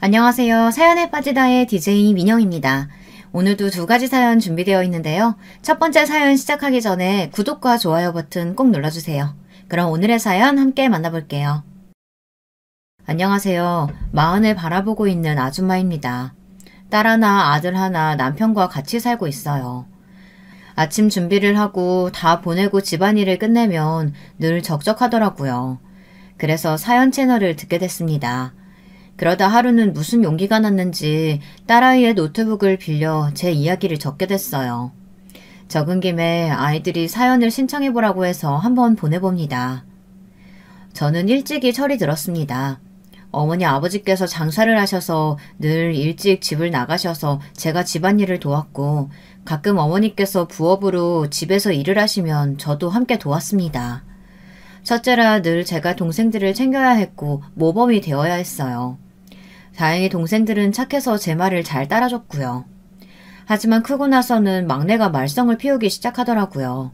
안녕하세요. 사연에 빠지다의 DJ 민영입니다. 오늘도 두 가지 사연 준비되어 있는데요. 첫 번째 사연 시작하기 전에 구독과 좋아요 버튼 꼭 눌러주세요. 그럼 오늘의 사연 함께 만나볼게요. 안녕하세요. 마흔을 바라보고 있는 아줌마입니다. 딸 하나, 아들 하나, 남편과 같이 살고 있어요. 아침 준비를 하고 다 보내고 집안일을 끝내면 늘 적적하더라고요. 그래서 사연 채널을 듣게 됐습니다. 그러다 하루는 무슨 용기가 났는지 딸아이의 노트북을 빌려 제 이야기를 적게 됐어요. 적은 김에 아이들이 사연을 신청해보라고 해서 한번 보내봅니다. 저는 일찍이 철이 들었습니다. 어머니 아버지께서 장사를 하셔서 늘 일찍 집을 나가셔서 제가 집안일을 도왔고 가끔 어머니께서 부업으로 집에서 일을 하시면 저도 함께 도왔습니다. 첫째라 늘 제가 동생들을 챙겨야 했고 모범이 되어야 했어요. 다행히 동생들은 착해서 제 말을 잘 따라줬고요. 하지만 크고 나서는 막내가 말썽을 피우기 시작하더라고요.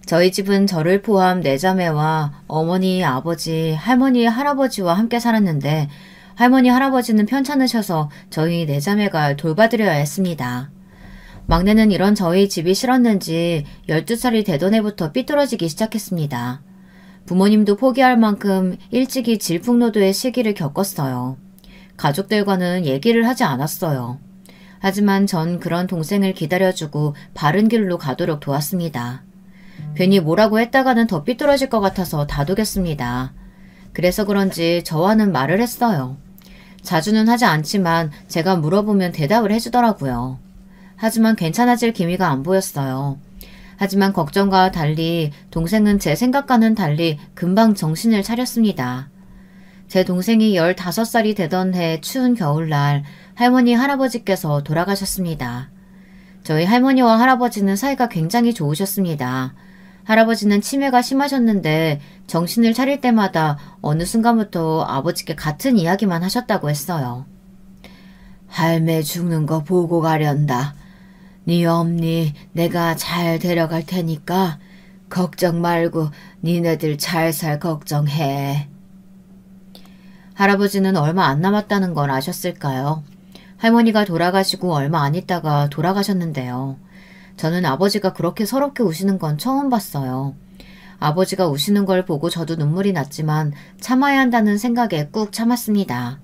저희 집은 저를 포함 4자매와 어머니, 아버지, 할머니, 할아버지와 함께 살았는데 할머니, 할아버지는 편찮으셔서 저희 4자매가 돌봐드려야 했습니다. 막내는 이런 저희 집이 싫었는지 12살이 되던 해부터 삐뚤어지기 시작했습니다. 부모님도 포기할 만큼 일찍이 질풍노도의 시기를 겪었어요. 가족들과는 얘기를 하지 않았어요. 하지만 전 그런 동생을 기다려주고 바른 길로 가도록 도왔습니다. 괜히 뭐라고 했다가는 더 삐뚤어질 것 같아서 다독였습니다. 그래서 그런지 저와는 말을 했어요. 자주는 하지 않지만 제가 물어보면 대답을 해주더라고요. 하지만 괜찮아질 기미가 안 보였어요. 하지만 걱정과 달리 동생은 제 생각과는 달리 금방 정신을 차렸습니다. 제 동생이 15살이 되던 해 추운 겨울날 할머니 할아버지께서 돌아가셨습니다. 저희 할머니와 할아버지는 사이가 굉장히 좋으셨습니다. 할아버지는 치매가 심하셨는데 정신을 차릴 때마다 어느 순간부터 아버지께 같은 이야기만 하셨다고 했어요. 할매 죽는 거 보고 가련다. 네 엄니 내가 잘 데려갈 테니까 걱정 말고 니네들 잘 살 걱정해. 할아버지는 얼마 안 남았다는 걸 아셨을까요? 할머니가 돌아가시고 얼마 안 있다가 돌아가셨는데요. 저는 아버지가 그렇게 서럽게 우시는 건 처음 봤어요. 아버지가 우시는 걸 보고 저도 눈물이 났지만 참아야 한다는 생각에 꾹 참았습니다.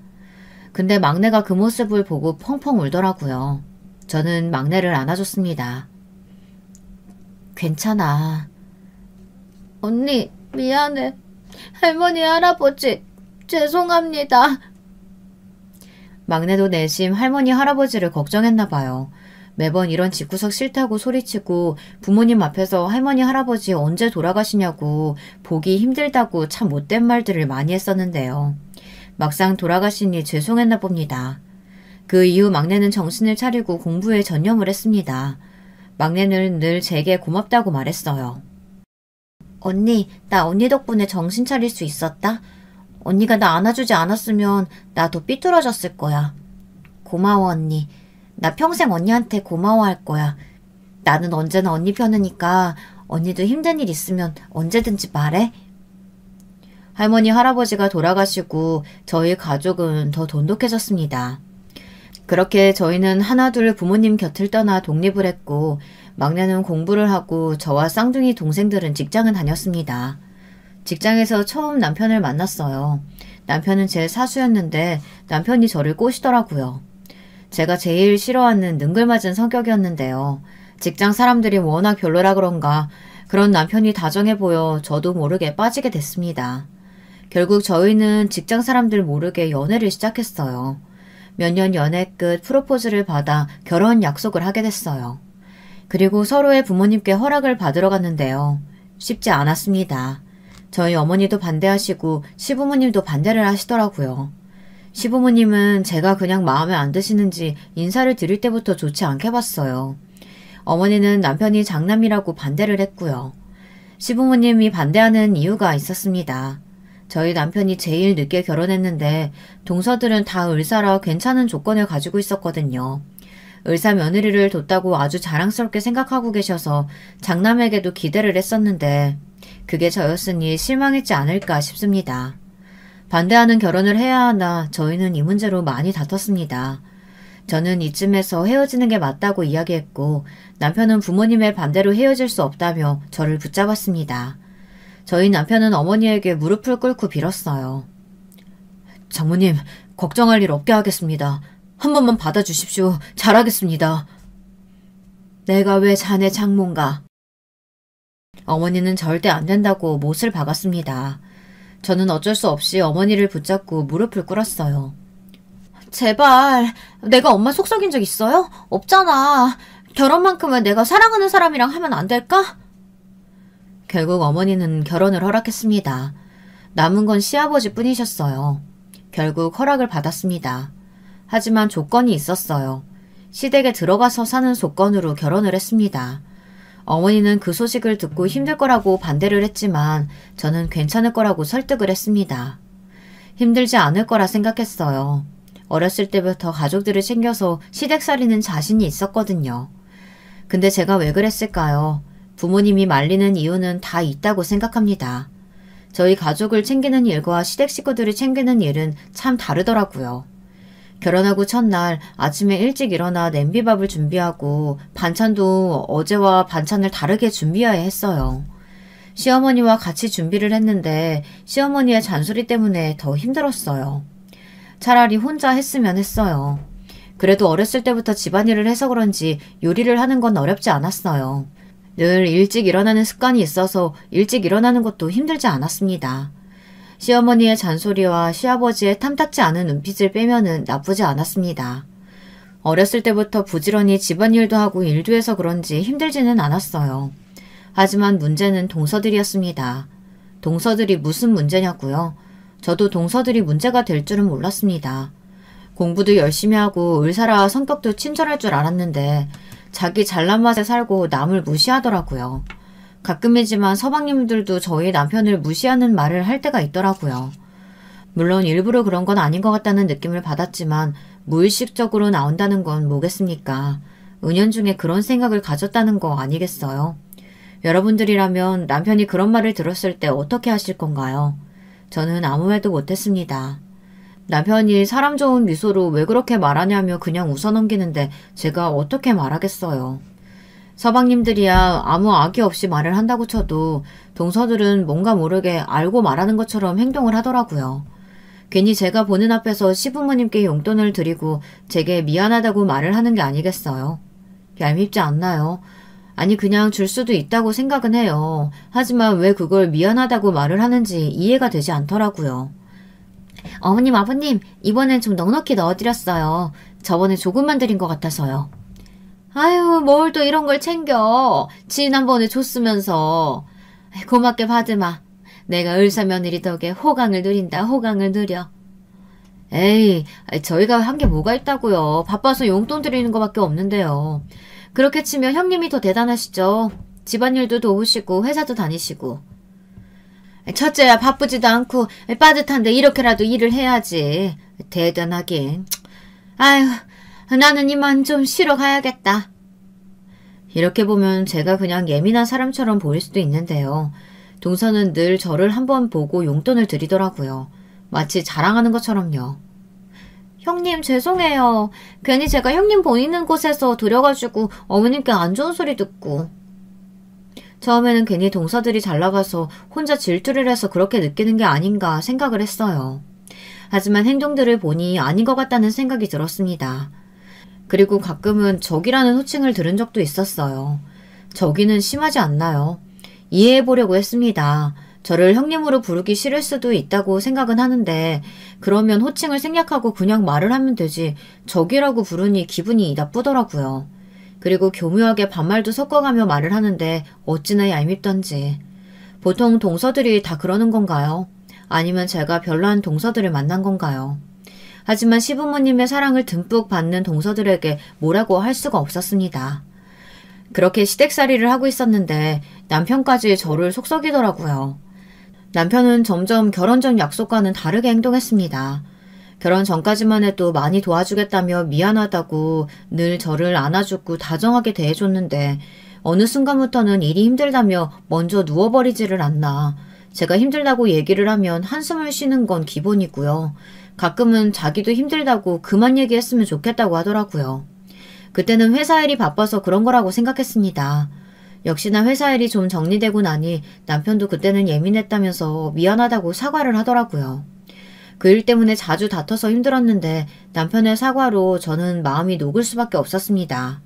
근데 막내가 그 모습을 보고 펑펑 울더라고요. 저는 막내를 안아줬습니다. 괜찮아. 언니 미안해. 할머니 할아버지 죄송합니다. 막내도 내심 할머니 할아버지를 걱정했나 봐요. 매번 이런 집구석 싫다고 소리치고 부모님 앞에서 할머니 할아버지 언제 돌아가시냐고 보기 힘들다고 참 못된 말들을 많이 했었는데요. 막상 돌아가시니 죄송했나 봅니다. 그 이후 막내는 정신을 차리고 공부에 전념을 했습니다. 막내는 늘 제게 고맙다고 말했어요. 언니, 나 언니 덕분에 정신 차릴 수 있었다. 언니가 나 안아주지 않았으면 나도 삐뚤어졌을 거야. 고마워 언니. 나 평생 언니한테 고마워할 거야. 나는 언제나 언니 편이니까 언니도 힘든 일 있으면 언제든지 말해. 할머니 할아버지가 돌아가시고 저희 가족은 더 돈독해졌습니다. 그렇게 저희는 하나둘 부모님 곁을 떠나 독립을 했고 막내는 공부를 하고 저와 쌍둥이 동생들은 직장을 다녔습니다. 직장에서 처음 남편을 만났어요. 남편은 제 사수였는데 남편이 저를 꼬시더라고요. 제가 제일 싫어하는 능글맞은 성격이었는데요. 직장 사람들이 워낙 별로라 그런가 그런 남편이 다정해 보여 저도 모르게 빠지게 됐습니다. 결국 저희는 직장 사람들 모르게 연애를 시작했어요. 몇 년 연애 끝 프로포즈를 받아 결혼 약속을 하게 됐어요. 그리고 서로의 부모님께 허락을 받으러 갔는데요. 쉽지 않았습니다. 저희 어머니도 반대하시고 시부모님도 반대를 하시더라고요. 시부모님은 제가 그냥 마음에 안 드시는지 인사를 드릴 때부터 좋지 않게 봤어요. 어머니는 남편이 장남이라고 반대를 했고요. 시부모님이 반대하는 이유가 있었습니다. 저희 남편이 제일 늦게 결혼했는데 동서들은 다 의사라 괜찮은 조건을 가지고 있었거든요. 의사 며느리를 뒀다고 아주 자랑스럽게 생각하고 계셔서 장남에게도 기대를 했었는데 그게 저였으니 실망했지 않을까 싶습니다. 반대하는 결혼을 해야 하나 저희는 이 문제로 많이 다퉜습니다. 저는 이쯤에서 헤어지는 게 맞다고 이야기했고 남편은 부모님의 반대로 헤어질 수 없다며 저를 붙잡았습니다. 저희 남편은 어머니에게 무릎을 꿇고 빌었어요. 장모님, 걱정할 일 없게 하겠습니다. 한 번만 받아주십시오. 잘하겠습니다. 내가 왜 자네 장모인가? 어머니는 절대 안 된다고 못을 박았습니다. 저는 어쩔 수 없이 어머니를 붙잡고 무릎을 꿇었어요. 제발, 내가 엄마 속썩인 적 있어요? 없잖아. 결혼만큼은 내가 사랑하는 사람이랑 하면 안 될까? 결국 어머니는 결혼을 허락했습니다. 남은 건 시아버지 뿐이셨어요. 결국 허락을 받았습니다. 하지만 조건이 있었어요. 시댁에 들어가서 사는 조건으로 결혼을 했습니다. 어머니는 그 소식을 듣고 힘들 거라고 반대를 했지만 저는 괜찮을 거라고 설득을 했습니다. 힘들지 않을 거라 생각했어요. 어렸을 때부터 가족들을 챙겨서 시댁살이는 자신이 있었거든요. 근데 제가 왜 그랬을까요? 부모님이 말리는 이유는 다 있다고 생각합니다. 저희 가족을 챙기는 일과 시댁 식구들을 챙기는 일은 참 다르더라고요. 결혼하고 첫날 아침에 일찍 일어나 냄비밥을 준비하고 반찬도 어제와 반찬을 다르게 준비해야 했어요. 시어머니와 같이 준비를 했는데 시어머니의 잔소리 때문에 더 힘들었어요. 차라리 혼자 했으면 했어요. 그래도 어렸을 때부터 집안일을 해서 그런지 요리를 하는 건 어렵지 않았어요. 늘 일찍 일어나는 습관이 있어서 일찍 일어나는 것도 힘들지 않았습니다. 시어머니의 잔소리와 시아버지의 탐탁지 않은 눈빛을 빼면은 나쁘지 않았습니다. 어렸을 때부터 부지런히 집안일도 하고 일도 해서 그런지 힘들지는 않았어요. 하지만 문제는 동서들이었습니다. 동서들이 무슨 문제냐고요? 저도 동서들이 문제가 될 줄은 몰랐습니다. 공부도 열심히 하고 의사라 성격도 친절할 줄 알았는데 자기 잘난 맛에 살고 남을 무시하더라고요. 가끔이지만 서방님들도 저희 남편을 무시하는 말을 할 때가 있더라고요. 물론 일부러 그런 건 아닌 것 같다는 느낌을 받았지만 무의식적으로 나온다는 건 뭐겠습니까? 은연중에 그런 생각을 가졌다는 거 아니겠어요? 여러분들이라면 남편이 그런 말을 들었을 때 어떻게 하실 건가요? 저는 아무 말도 못했습니다. 남편이 사람 좋은 미소로 왜 그렇게 말하냐며 그냥 웃어넘기는데 제가 어떻게 말하겠어요. 서방님들이야 아무 악의 없이 말을 한다고 쳐도 동서들은 뭔가 모르게 알고 말하는 것처럼 행동을 하더라고요. 괜히 제가 보는 앞에서 시부모님께 용돈을 드리고 제게 미안하다고 말을 하는 게 아니겠어요. 얄밉지 않나요? 아니 그냥 줄 수도 있다고 생각은 해요. 하지만 왜 그걸 미안하다고 말을 하는지 이해가 되지 않더라고요. 어머님 아버님 이번엔 좀 넉넉히 넣어드렸어요. 저번에 조금만 드린 것 같아서요. 아유 뭘 또 이런 걸 챙겨. 지난번에 줬으면서. 고맙게 받으마. 내가 을사며느리 덕에 호강을 누린다. 호강을 누려. 에이 저희가 한 게 뭐가 있다고요. 바빠서 용돈 드리는 것밖에 없는데요. 그렇게 치면 형님이 더 대단하시죠. 집안일도 도우시고 회사도 다니시고. 첫째야 바쁘지도 않고 빠듯한데 이렇게라도 일을 해야지. 대단하긴. 아유 나는 이만 좀 쉬러 가야겠다. 이렇게 보면 제가 그냥 예민한 사람처럼 보일 수도 있는데요. 동서는 늘 저를 한번 보고 용돈을 드리더라고요. 마치 자랑하는 것처럼요. 형님 죄송해요. 괜히 제가 형님 보이는 곳에서 들여가지고 어머님께 안 좋은 소리 듣고. 처음에는 괜히 동서들이 잘 나가서 혼자 질투를 해서 그렇게 느끼는 게 아닌가 생각을 했어요. 하지만 행동들을 보니 아닌 것 같다는 생각이 들었습니다. 그리고 가끔은 적이라는 호칭을 들은 적도 있었어요. 적이는 심하지 않나요? 이해해보려고 했습니다. 저를 형님으로 부르기 싫을 수도 있다고 생각은 하는데 그러면 호칭을 생략하고 그냥 말을 하면 되지 적이라고 부르니 기분이 나쁘더라고요. 그리고 교묘하게 반말도 섞어가며 말을 하는데 어찌나 얄밉던지. 보통 동서들이 다 그러는 건가요? 아니면 제가 별로한 동서들을 만난 건가요? 하지만 시부모님의 사랑을 듬뿍 받는 동서들에게 뭐라고 할 수가 없었습니다. 그렇게 시댁살이를 하고 있었는데 남편까지 저를 속썩이더라고요. 남편은 점점 결혼 전 약속과는 다르게 행동했습니다. 결혼 전까지만 해도 많이 도와주겠다며 미안하다고 늘 저를 안아주고 다정하게 대해줬는데 어느 순간부터는 일이 힘들다며 먼저 누워버리지를 않나. 제가 힘들다고 얘기를 하면 한숨을 쉬는 건 기본이고요. 가끔은 자기도 힘들다고 그만 얘기했으면 좋겠다고 하더라고요. 그때는 회사 일이 바빠서 그런 거라고 생각했습니다. 역시나 회사 일이 좀 정리되고 나니 남편도 그때는 예민했다면서 미안하다고 사과를 하더라고요. 그 일 때문에 자주 다퉈서 힘들었는데 남편의 사과로 저는 마음이 녹을 수밖에 없었습니다.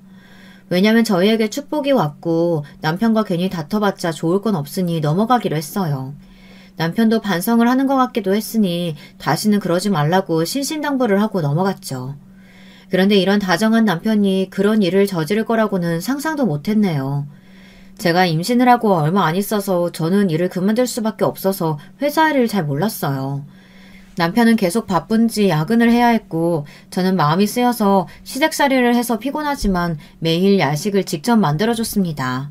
왜냐면 저희에게 축복이 왔고 남편과 괜히 다퉈봤자 좋을 건 없으니 넘어가기로 했어요. 남편도 반성을 하는 것 같기도 했으니 다시는 그러지 말라고 신신당부를 하고 넘어갔죠. 그런데 이런 다정한 남편이 그런 일을 저지를 거라고는 상상도 못했네요. 제가 임신을 하고 얼마 안 있어서 저는 일을 그만둘 수밖에 없어서 회사 일을 잘 몰랐어요. 남편은 계속 바쁜지 야근을 해야 했고 저는 마음이 쓰여서 시댁살이를 해서 피곤하지만 매일 야식을 직접 만들어줬습니다.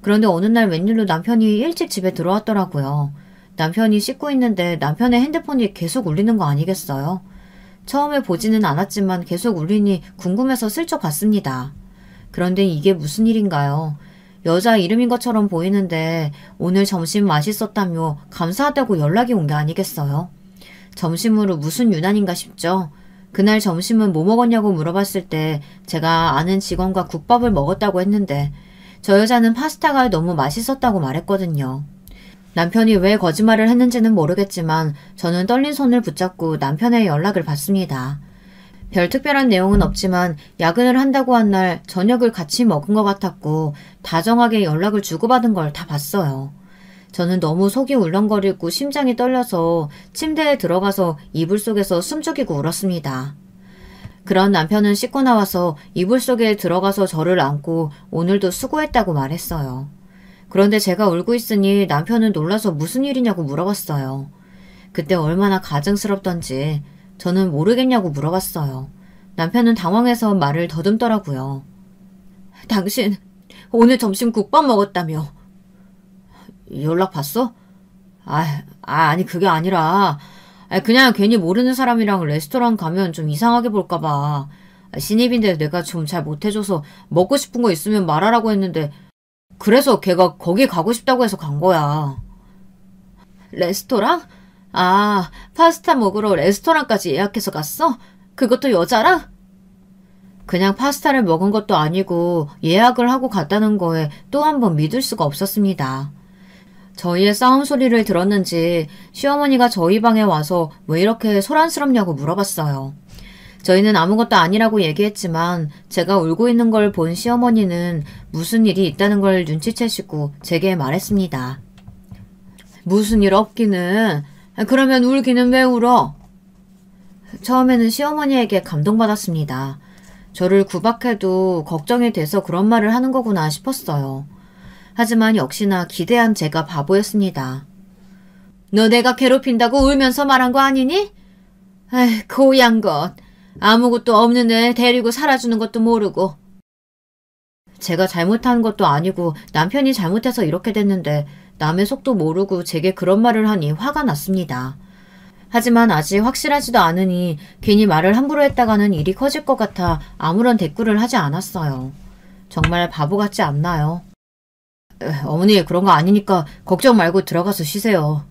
그런데 어느 날 웬일로 남편이 일찍 집에 들어왔더라고요. 남편이 씻고 있는데 남편의 핸드폰이 계속 울리는 거 아니겠어요? 처음에 보지는 않았지만 계속 울리니 궁금해서 슬쩍 봤습니다. 그런데 이게 무슨 일인가요? 여자 이름인 것처럼 보이는데 오늘 점심 맛있었다며 감사하다고 연락이 온 게 아니겠어요? 점심으로 무슨 유난인가 싶죠. 그날 점심은 뭐 먹었냐고 물어봤을 때 제가 아는 직원과 국밥을 먹었다고 했는데 저 여자는 파스타가 너무 맛있었다고 말했거든요. 남편이 왜 거짓말을 했는지는 모르겠지만 저는 떨린 손을 붙잡고 남편의 연락을 받습니다. 별 특별한 내용은 없지만 야근을 한다고 한 날 저녁을 같이 먹은 것 같았고 다정하게 연락을 주고받은 걸 다 봤어요. 저는 너무 속이 울렁거리고 심장이 떨려서 침대에 들어가서 이불 속에서 숨죽이고 울었습니다. 그런 남편은 씻고 나와서 이불 속에 들어가서 저를 안고 오늘도 수고했다고 말했어요. 그런데 제가 울고 있으니 남편은 놀라서 무슨 일이냐고 물어봤어요. 그때 얼마나 가증스럽던지 저는 모르겠냐고 물어봤어요. 남편은 당황해서 말을 더듬더라고요. 당신 오늘 점심 국밥 먹었다며. 연락 봤어? 아니 그게 아니라 그냥 괜히 모르는 사람이랑 레스토랑 가면 좀 이상하게 볼까봐. 신입인데 내가 좀 잘 못해줘서 먹고 싶은 거 있으면 말하라고 했는데 그래서 걔가 거기 가고 싶다고 해서 간 거야. 레스토랑? 파스타 먹으러 레스토랑까지 예약해서 갔어? 그것도 여자랑? 그냥 파스타를 먹은 것도 아니고 예약을 하고 갔다는 거에 또 한 번 믿을 수가 없었습니다. 저희의 싸움 소리를 들었는지 시어머니가 저희 방에 와서 왜 이렇게 소란스럽냐고 물어봤어요. 저희는 아무것도 아니라고 얘기했지만 제가 울고 있는 걸 본 시어머니는 무슨 일이 있다는 걸 눈치채시고 제게 말했습니다. 무슨 일 없기는. 그러면 울기는 왜 울어? 처음에는 시어머니에게 감동받았습니다. 저를 구박해도 걱정이 돼서 그런 말을 하는 거구나 싶었어요. 하지만 역시나 기대한 제가 바보였습니다. 너 내가 괴롭힌다고 울면서 말한 거 아니니? 고양 것. 아무것도 없는 애 데리고 살아주는 것도 모르고. 제가 잘못한 것도 아니고 남편이 잘못해서 이렇게 됐는데 남의 속도 모르고 제게 그런 말을 하니 화가 났습니다. 하지만 아직 확실하지도 않으니 괜히 말을 함부로 했다가는 일이 커질 것 같아 아무런 대꾸를 하지 않았어요. 정말 바보 같지 않나요? 어머니 그런 거 아니니까 걱정 말고 들어가서 쉬세요.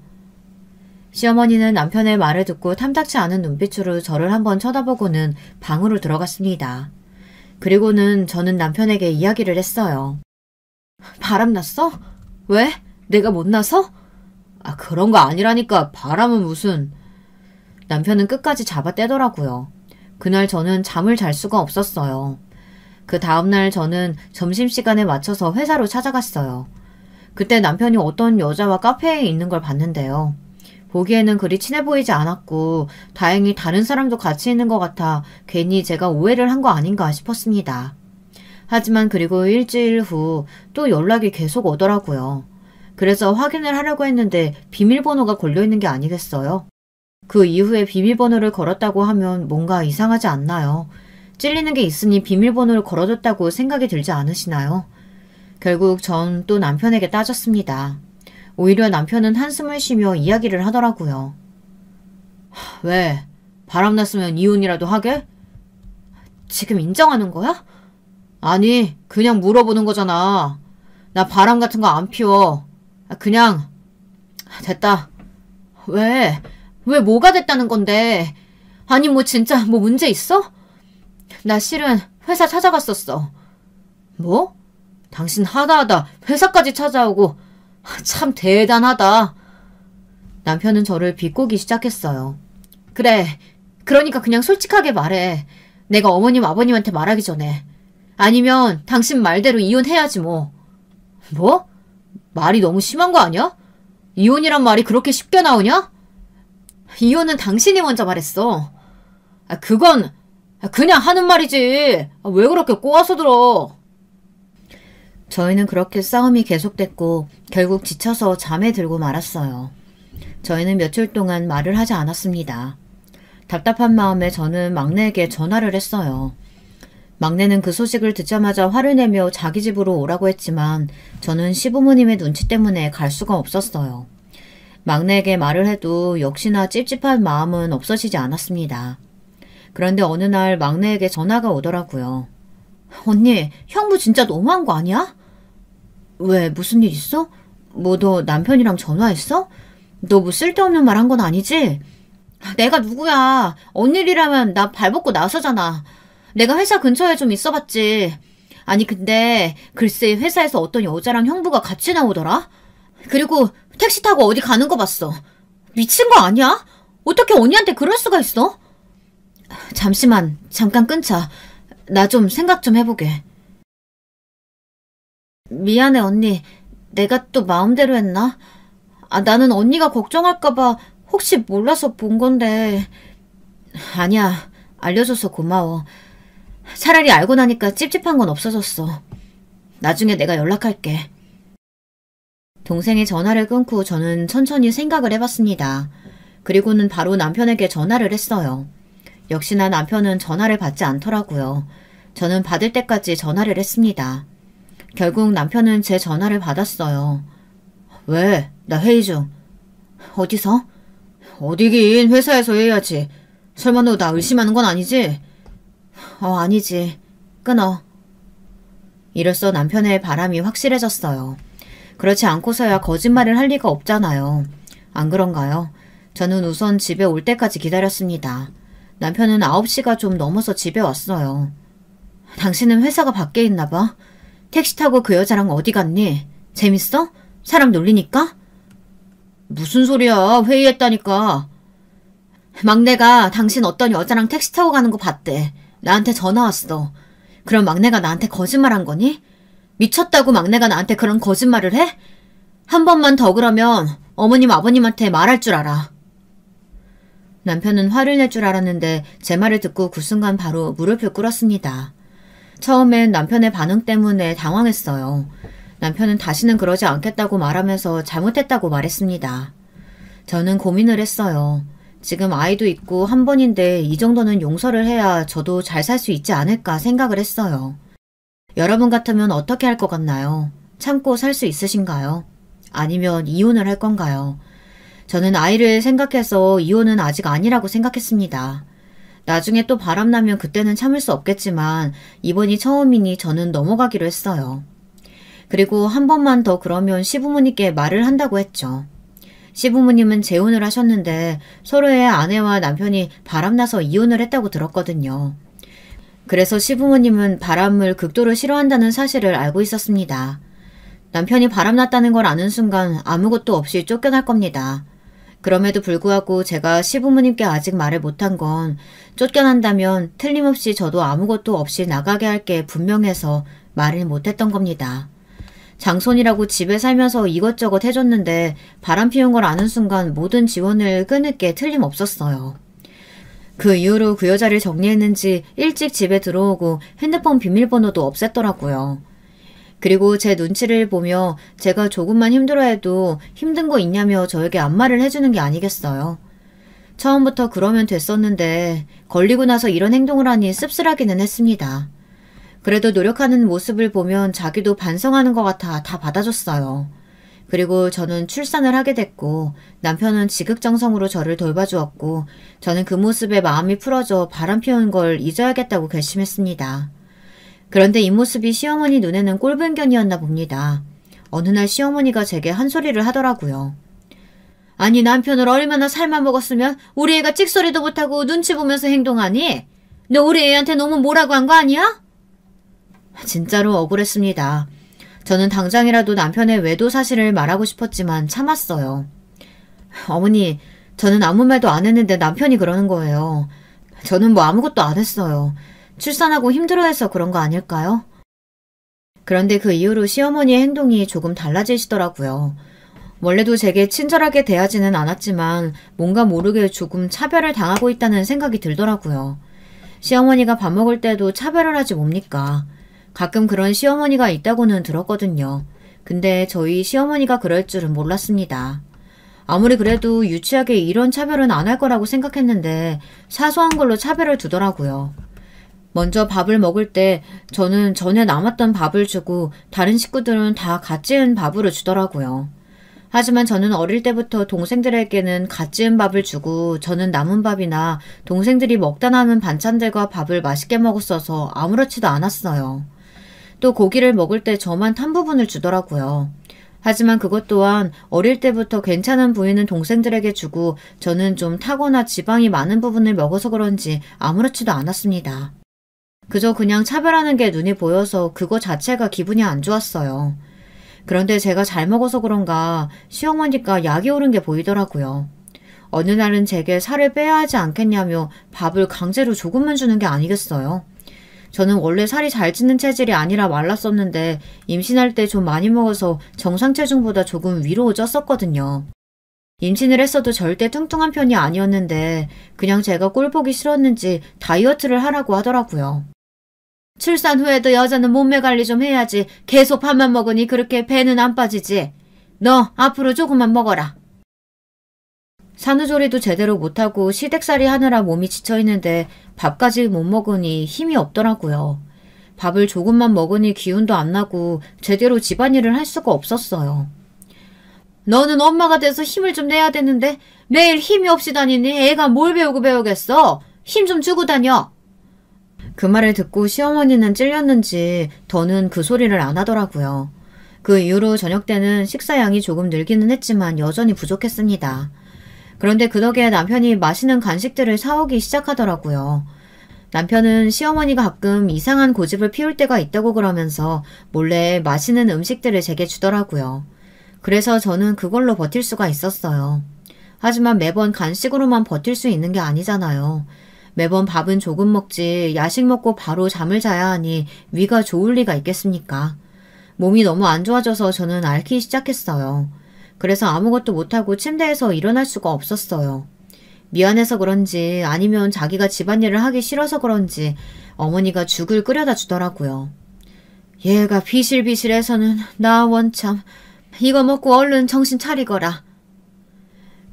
시어머니는 남편의 말을 듣고 탐탁치 않은 눈빛으로 저를 한번 쳐다보고는 방으로 들어갔습니다. 그리고는 저는 남편에게 이야기를 했어요. 바람났어? 왜? 내가 못나서? 그런 거 아니라니까. 바람은 무슨. 남편은 끝까지 잡아떼더라고요. 그날 저는 잠을 잘 수가 없었어요. 그 다음날 저는 점심시간에 맞춰서 회사로 찾아갔어요. 그때 남편이 어떤 여자와 카페에 있는 걸 봤는데요. 보기에는 그리 친해 보이지 않았고 다행히 다른 사람도 같이 있는 것 같아 괜히 제가 오해를 한 거 아닌가 싶었습니다. 하지만 그리고 일주일 후 또 연락이 계속 오더라고요. 그래서 확인을 하려고 했는데 비밀번호가 걸려있는 게 아니겠어요? 그 이후에 비밀번호를 걸었다고 하면 뭔가 이상하지 않나요? 찔리는 게 있으니 비밀번호를 걸어뒀다고 생각이 들지 않으시나요? 결국 전 또 남편에게 따졌습니다. 오히려 남편은 한숨을 쉬며 이야기를 하더라고요. 왜? 바람났으면 이혼이라도 하게? 지금 인정하는 거야? 아니, 그냥 물어보는 거잖아. 나 바람 같은 거 안 피워. 그냥 됐다. 왜? 왜 뭐가 됐다는 건데? 아니 뭐 진짜 뭐 문제 있어? 나 실은 회사 찾아갔었어. 뭐? 당신 하다하다 회사까지 찾아오고 참 대단하다. 남편은 저를 비꼬기 시작했어요. 그래, 그러니까 그냥 솔직하게 말해. 내가 어머님 아버님한테 말하기 전에. 아니면 당신 말대로 이혼해야지 뭐. 뭐? 말이 너무 심한 거 아니야? 이혼이란 말이 그렇게 쉽게 나오냐? 이혼은 당신이 먼저 말했어. 그건 그냥 하는 말이지. 왜 그렇게 꼬아서 들어? 저희는 그렇게 싸움이 계속됐고 결국 지쳐서 잠에 들고 말았어요. 저희는 며칠 동안 말을 하지 않았습니다. 답답한 마음에 저는 막내에게 전화를 했어요. 막내는 그 소식을 듣자마자 화를 내며 자기 집으로 오라고 했지만 저는 시부모님의 눈치 때문에 갈 수가 없었어요. 막내에게 말을 해도 역시나 찝찝한 마음은 없어지지 않았습니다. 그런데 어느 날 막내에게 전화가 오더라고요. 언니, 형부 진짜 너무한 거 아니야? 왜, 무슨 일 있어? 뭐 너 남편이랑 전화했어? 너 뭐 쓸데없는 말 한 건 아니지? 내가 누구야. 언니라면 나 발벗고 나서잖아. 내가 회사 근처에 좀 있어봤지. 아니 근데 글쎄 회사에서 어떤 여자랑 형부가 같이 나오더라? 그리고 택시 타고 어디 가는 거 봤어. 미친 거 아니야? 어떻게 언니한테 그럴 수가 있어? 잠시만, 잠깐 끊자. 나 좀 생각 좀 해보게. 미안해 언니. 내가 또 마음대로 했나? 나는 언니가 걱정할까봐 혹시 몰라서 본 건데. 아니야. 알려줘서 고마워. 차라리 알고 나니까 찝찝한 건 없어졌어. 나중에 내가 연락할게. 동생이 전화를 끊고 저는 천천히 생각을 해봤습니다. 그리고는 바로 남편에게 전화를 했어요. 역시나 남편은 전화를 받지 않더라고요. 저는 받을 때까지 전화를 했습니다. 결국 남편은 제 전화를 받았어요. 왜? 나 회의 중. 어디서? 어디긴 회사에서 회의하지. 설마 너 나 의심하는 건 아니지? 아니지. 끊어. 이로써 남편의 바람이 확실해졌어요. 그렇지 않고서야 거짓말을 할 리가 없잖아요. 안 그런가요? 저는 우선 집에 올 때까지 기다렸습니다. 남편은 9시가 좀 넘어서 집에 왔어요. 당신은 회사가 밖에 있나 봐. 택시 타고 그 여자랑 어디 갔니? 재밌어? 사람 놀리니까? 무슨 소리야. 회의했다니까. 막내가 당신 어떤 여자랑 택시 타고 가는 거 봤대. 나한테 전화 왔어. 그럼 막내가 나한테 거짓말한 거니? 미쳤다고 막내가 나한테 그런 거짓말을 해? 한 번만 더 그러면 어머님 아버님한테 말할 줄 알아. 남편은 화를 낼 줄 알았는데 제 말을 듣고 그 순간 바로 무릎을 꿇었습니다. 처음엔 남편의 반응 때문에 당황했어요. 남편은 다시는 그러지 않겠다고 말하면서 잘못했다고 말했습니다. 저는 고민을 했어요. 지금 아이도 있고 한 번인데 이 정도는 용서를 해야 저도 잘 살 수 있지 않을까 생각을 했어요. 여러분 같으면 어떻게 할 것 같나요? 참고 살 수 있으신가요? 아니면 이혼을 할 건가요? 저는 아이를 생각해서 이혼은 아직 아니라고 생각했습니다. 나중에 또 바람나면 그때는 참을 수 없겠지만 이번이 처음이니 저는 넘어가기로 했어요. 그리고 한 번만 더 그러면 시부모님께 말을 한다고 했죠. 시부모님은 재혼을 하셨는데 서로의 아내와 남편이 바람나서 이혼을 했다고 들었거든요. 그래서 시부모님은 바람을 극도로 싫어한다는 사실을 알고 있었습니다. 남편이 바람났다는 걸 아는 순간 아무것도 없이 쫓겨날 겁니다. 그럼에도 불구하고 제가 시부모님께 아직 말을 못한 건 쫓겨난다면 틀림없이 저도 아무것도 없이 나가게 할 게 분명해서 말을 못했던 겁니다. 장손이라고 집에 살면서 이것저것 해줬는데 바람 피운 걸 아는 순간 모든 지원을 끊을 게 틀림없었어요. 그 이후로 그 여자를 정리했는지 일찍 집에 들어오고 핸드폰 비밀번호도 없앴더라고요. 그리고 제 눈치를 보며 제가 조금만 힘들어해도 힘든 거 있냐며 저에게 안마를 해주는 게 아니겠어요. 처음부터 그러면 됐었는데 걸리고 나서 이런 행동을 하니 씁쓸하기는 했습니다. 그래도 노력하는 모습을 보면 자기도 반성하는 것 같아 다 받아줬어요. 그리고 저는 출산을 하게 됐고 남편은 지극정성으로 저를 돌봐주었고 저는 그 모습에 마음이 풀어져 바람 피운 걸 잊어야겠다고 결심했습니다. 그런데 이 모습이 시어머니 눈에는 꼴불견이었나 봅니다. 어느 날 시어머니가 제게 한 소리를 하더라고요. 아니 남편을 얼마나 살만 먹었으면 우리 애가 찍소리도 못하고 눈치 보면서 행동하니? 너 우리 애한테 너무 뭐라고 한 거 아니야? 진짜로 억울했습니다. 저는 당장이라도 남편의 외도 사실을 말하고 싶었지만 참았어요. 어머니, 저는 아무 말도 안 했는데 남편이 그러는 거예요. 저는 뭐 아무것도 안 했어요. 출산하고 힘들어해서 그런 거 아닐까요? 그런데 그 이후로 시어머니의 행동이 조금 달라지시더라고요. 원래도 제게 친절하게 대하지는 않았지만 뭔가 모르게 조금 차별을 당하고 있다는 생각이 들더라고요. 시어머니가 밥 먹을 때도 차별을 하지 뭡니까? 가끔 그런 시어머니가 있다고는 들었거든요. 근데 저희 시어머니가 그럴 줄은 몰랐습니다. 아무리 그래도 유치하게 이런 차별은 안 할 거라고 생각했는데 사소한 걸로 차별을 두더라고요. 먼저 밥을 먹을 때 저는 전에 남았던 밥을 주고 다른 식구들은 다 갓 지은 밥으로 주더라고요. 하지만 저는 어릴 때부터 동생들에게는 갓 지은 밥을 주고 저는 남은 밥이나 동생들이 먹다 남은 반찬들과 밥을 맛있게 먹었어서 아무렇지도 않았어요. 또 고기를 먹을 때 저만 탄 부분을 주더라고요. 하지만 그것 또한 어릴 때부터 괜찮은 부위는 동생들에게 주고 저는 좀 타거나 지방이 많은 부분을 먹어서 그런지 아무렇지도 않았습니다. 그저 그냥 차별하는 게 눈에 보여서 그거 자체가 기분이 안 좋았어요. 그런데 제가 잘 먹어서 그런가 시어머니가 약이 오른 게 보이더라고요. 어느 날은 제게 살을 빼야 하지 않겠냐며 밥을 강제로 조금만 주는 게 아니겠어요? 저는 원래 살이 잘 찌는 체질이 아니라 말랐었는데 임신할 때 좀 많이 먹어서 정상 체중보다 조금 위로 쪘었거든요. 임신을 했어도 절대 뚱뚱한 편이 아니었는데 그냥 제가 꼴 보기 싫었는지 다이어트를 하라고 하더라고요. 출산 후에도 여자는 몸매 관리 좀 해야지. 계속 밥만 먹으니 그렇게 배는 안 빠지지. 너 앞으로 조금만 먹어라. 산후조리도 제대로 못하고 시댁살이 하느라 몸이 지쳐있는데 밥까지 못 먹으니 힘이 없더라고요. 밥을 조금만 먹으니 기운도 안 나고 제대로 집안일을 할 수가 없었어요. 너는 엄마가 돼서 힘을 좀 내야 되는데 매일 힘이 없이 다니니 애가 뭘 배우고 배우겠어. 힘 좀 주고 다녀. 그 말을 듣고 시어머니는 찔렸는지 더는 그 소리를 안 하더라고요. 그 이후로 저녁 때는 식사량이 조금 늘기는 했지만 여전히 부족했습니다. 그런데 그 덕에 남편이 맛있는 간식들을 사오기 시작하더라고요. 남편은 시어머니가 가끔 이상한 고집을 피울 때가 있다고 그러면서 몰래 맛있는 음식들을 제게 주더라고요. 그래서 저는 그걸로 버틸 수가 있었어요. 하지만 매번 간식으로만 버틸 수 있는 게 아니잖아요. 매번 밥은 조금 먹지 야식 먹고 바로 잠을 자야 하니 위가 좋을 리가 있겠습니까? 몸이 너무 안 좋아져서 저는 앓기 시작했어요. 그래서 아무것도 못하고 침대에서 일어날 수가 없었어요. 미안해서 그런지 아니면 자기가 집안일을 하기 싫어서 그런지 어머니가 죽을 끓여다 주더라고요. 얘가 비실비실해서는 나 원참 이거 먹고 얼른 정신 차리거라.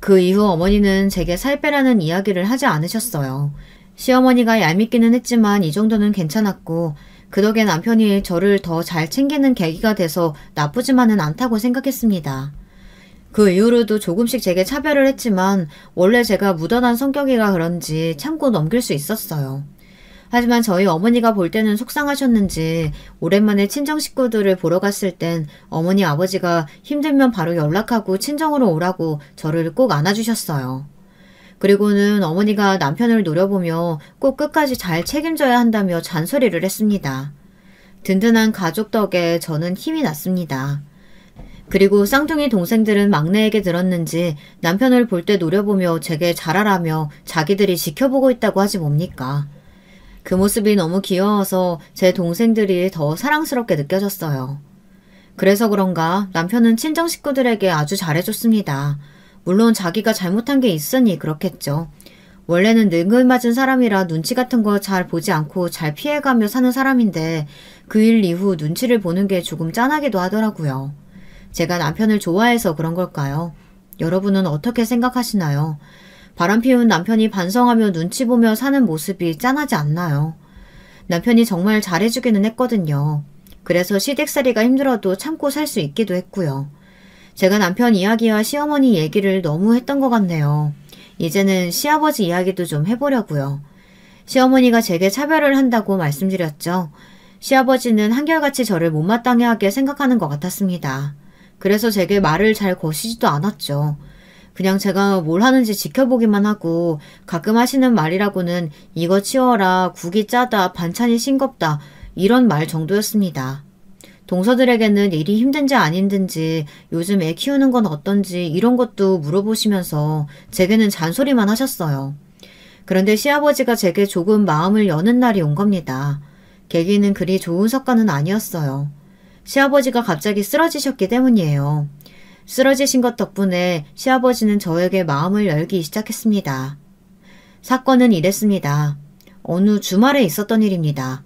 그 이후 어머니는 제게 살 빼라는 이야기를 하지 않으셨어요. 시어머니가 얄밉기는 했지만 이 정도는 괜찮았고 그 덕에 남편이 저를 더 잘 챙기는 계기가 돼서 나쁘지만은 않다고 생각했습니다. 그 이후로도 조금씩 제게 차별을 했지만 원래 제가 무던한 성격이라 그런지 참고 넘길 수 있었어요. 하지만 저희 어머니가 볼 때는 속상하셨는지 오랜만에 친정 식구들을 보러 갔을 땐 어머니 아버지가 힘들면 바로 연락하고 친정으로 오라고 저를 꼭 안아주셨어요. 그리고는 어머니가 남편을 노려보며 꼭 끝까지 잘 책임져야 한다며 잔소리를 했습니다. 든든한 가족 덕에 저는 힘이 났습니다. 그리고 쌍둥이 동생들은 막내에게 들었는지 남편을 볼 때 노려보며 제게 잘하라며 자기들이 지켜보고 있다고 하지 뭡니까. 그 모습이 너무 귀여워서 제 동생들이 더 사랑스럽게 느껴졌어요. 그래서 그런가 남편은 친정 식구들에게 아주 잘해줬습니다. 물론 자기가 잘못한 게 있으니 그렇겠죠. 원래는 능글맞은 사람이라 눈치 같은 거 잘 보지 않고 잘 피해가며 사는 사람인데 그 일 이후 눈치를 보는 게 조금 짠하기도 하더라고요. 제가 남편을 좋아해서 그런 걸까요? 여러분은 어떻게 생각하시나요? 바람피운 남편이 반성하며 눈치 보며 사는 모습이 짠하지 않나요? 남편이 정말 잘해주기는 했거든요. 그래서 시댁살이가 힘들어도 참고 살 수 있기도 했고요. 제가 남편 이야기와 시어머니 얘기를 너무 했던 것 같네요. 이제는 시아버지 이야기도 좀 해보려고요. 시어머니가 제게 차별을 한다고 말씀드렸죠. 시아버지는 한결같이 저를 못마땅해하게 생각하는 것 같았습니다. 그래서 제게 말을 잘 거시지도 않았죠. 그냥 제가 뭘 하는지 지켜보기만 하고 가끔 하시는 말이라고는 이거 치워라, 국이 짜다, 반찬이 싱겁다 이런 말 정도였습니다. 동서들에게는 일이 힘든지 안 힘든지 요즘 애 키우는 건 어떤지 이런 것도 물어보시면서 제게는 잔소리만 하셨어요. 그런데 시아버지가 제게 조금 마음을 여는 날이 온 겁니다. 계기는 그리 좋은 성과는 아니었어요. 시아버지가 갑자기 쓰러지셨기 때문이에요. 쓰러지신 것 덕분에 시아버지는 저에게 마음을 열기 시작했습니다. 사건은 이랬습니다. 어느 주말에 있었던 일입니다.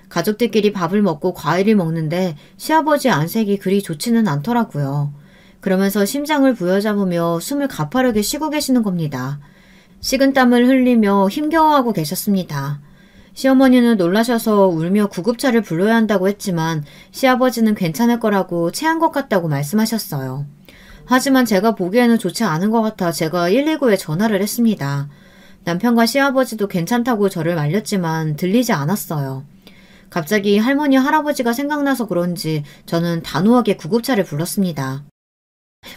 가족들끼리 밥을 먹고 과일을 먹는데 시아버지 안색이 그리 좋지는 않더라고요. 그러면서 심장을 부여잡으며 숨을 가파르게 쉬고 계시는 겁니다. 식은땀을 흘리며 힘겨워하고 계셨습니다. 시어머니는 놀라셔서 울며 구급차를 불러야 한다고 했지만 시아버지는 괜찮을 거라고 체한 것 같다고 말씀하셨어요. 하지만 제가 보기에는 좋지 않은 것 같아 제가 119에 전화를 했습니다. 남편과 시아버지도 괜찮다고 저를 말렸지만 들리지 않았어요. 갑자기 할머니 할아버지가 생각나서 그런지 저는 단호하게 구급차를 불렀습니다.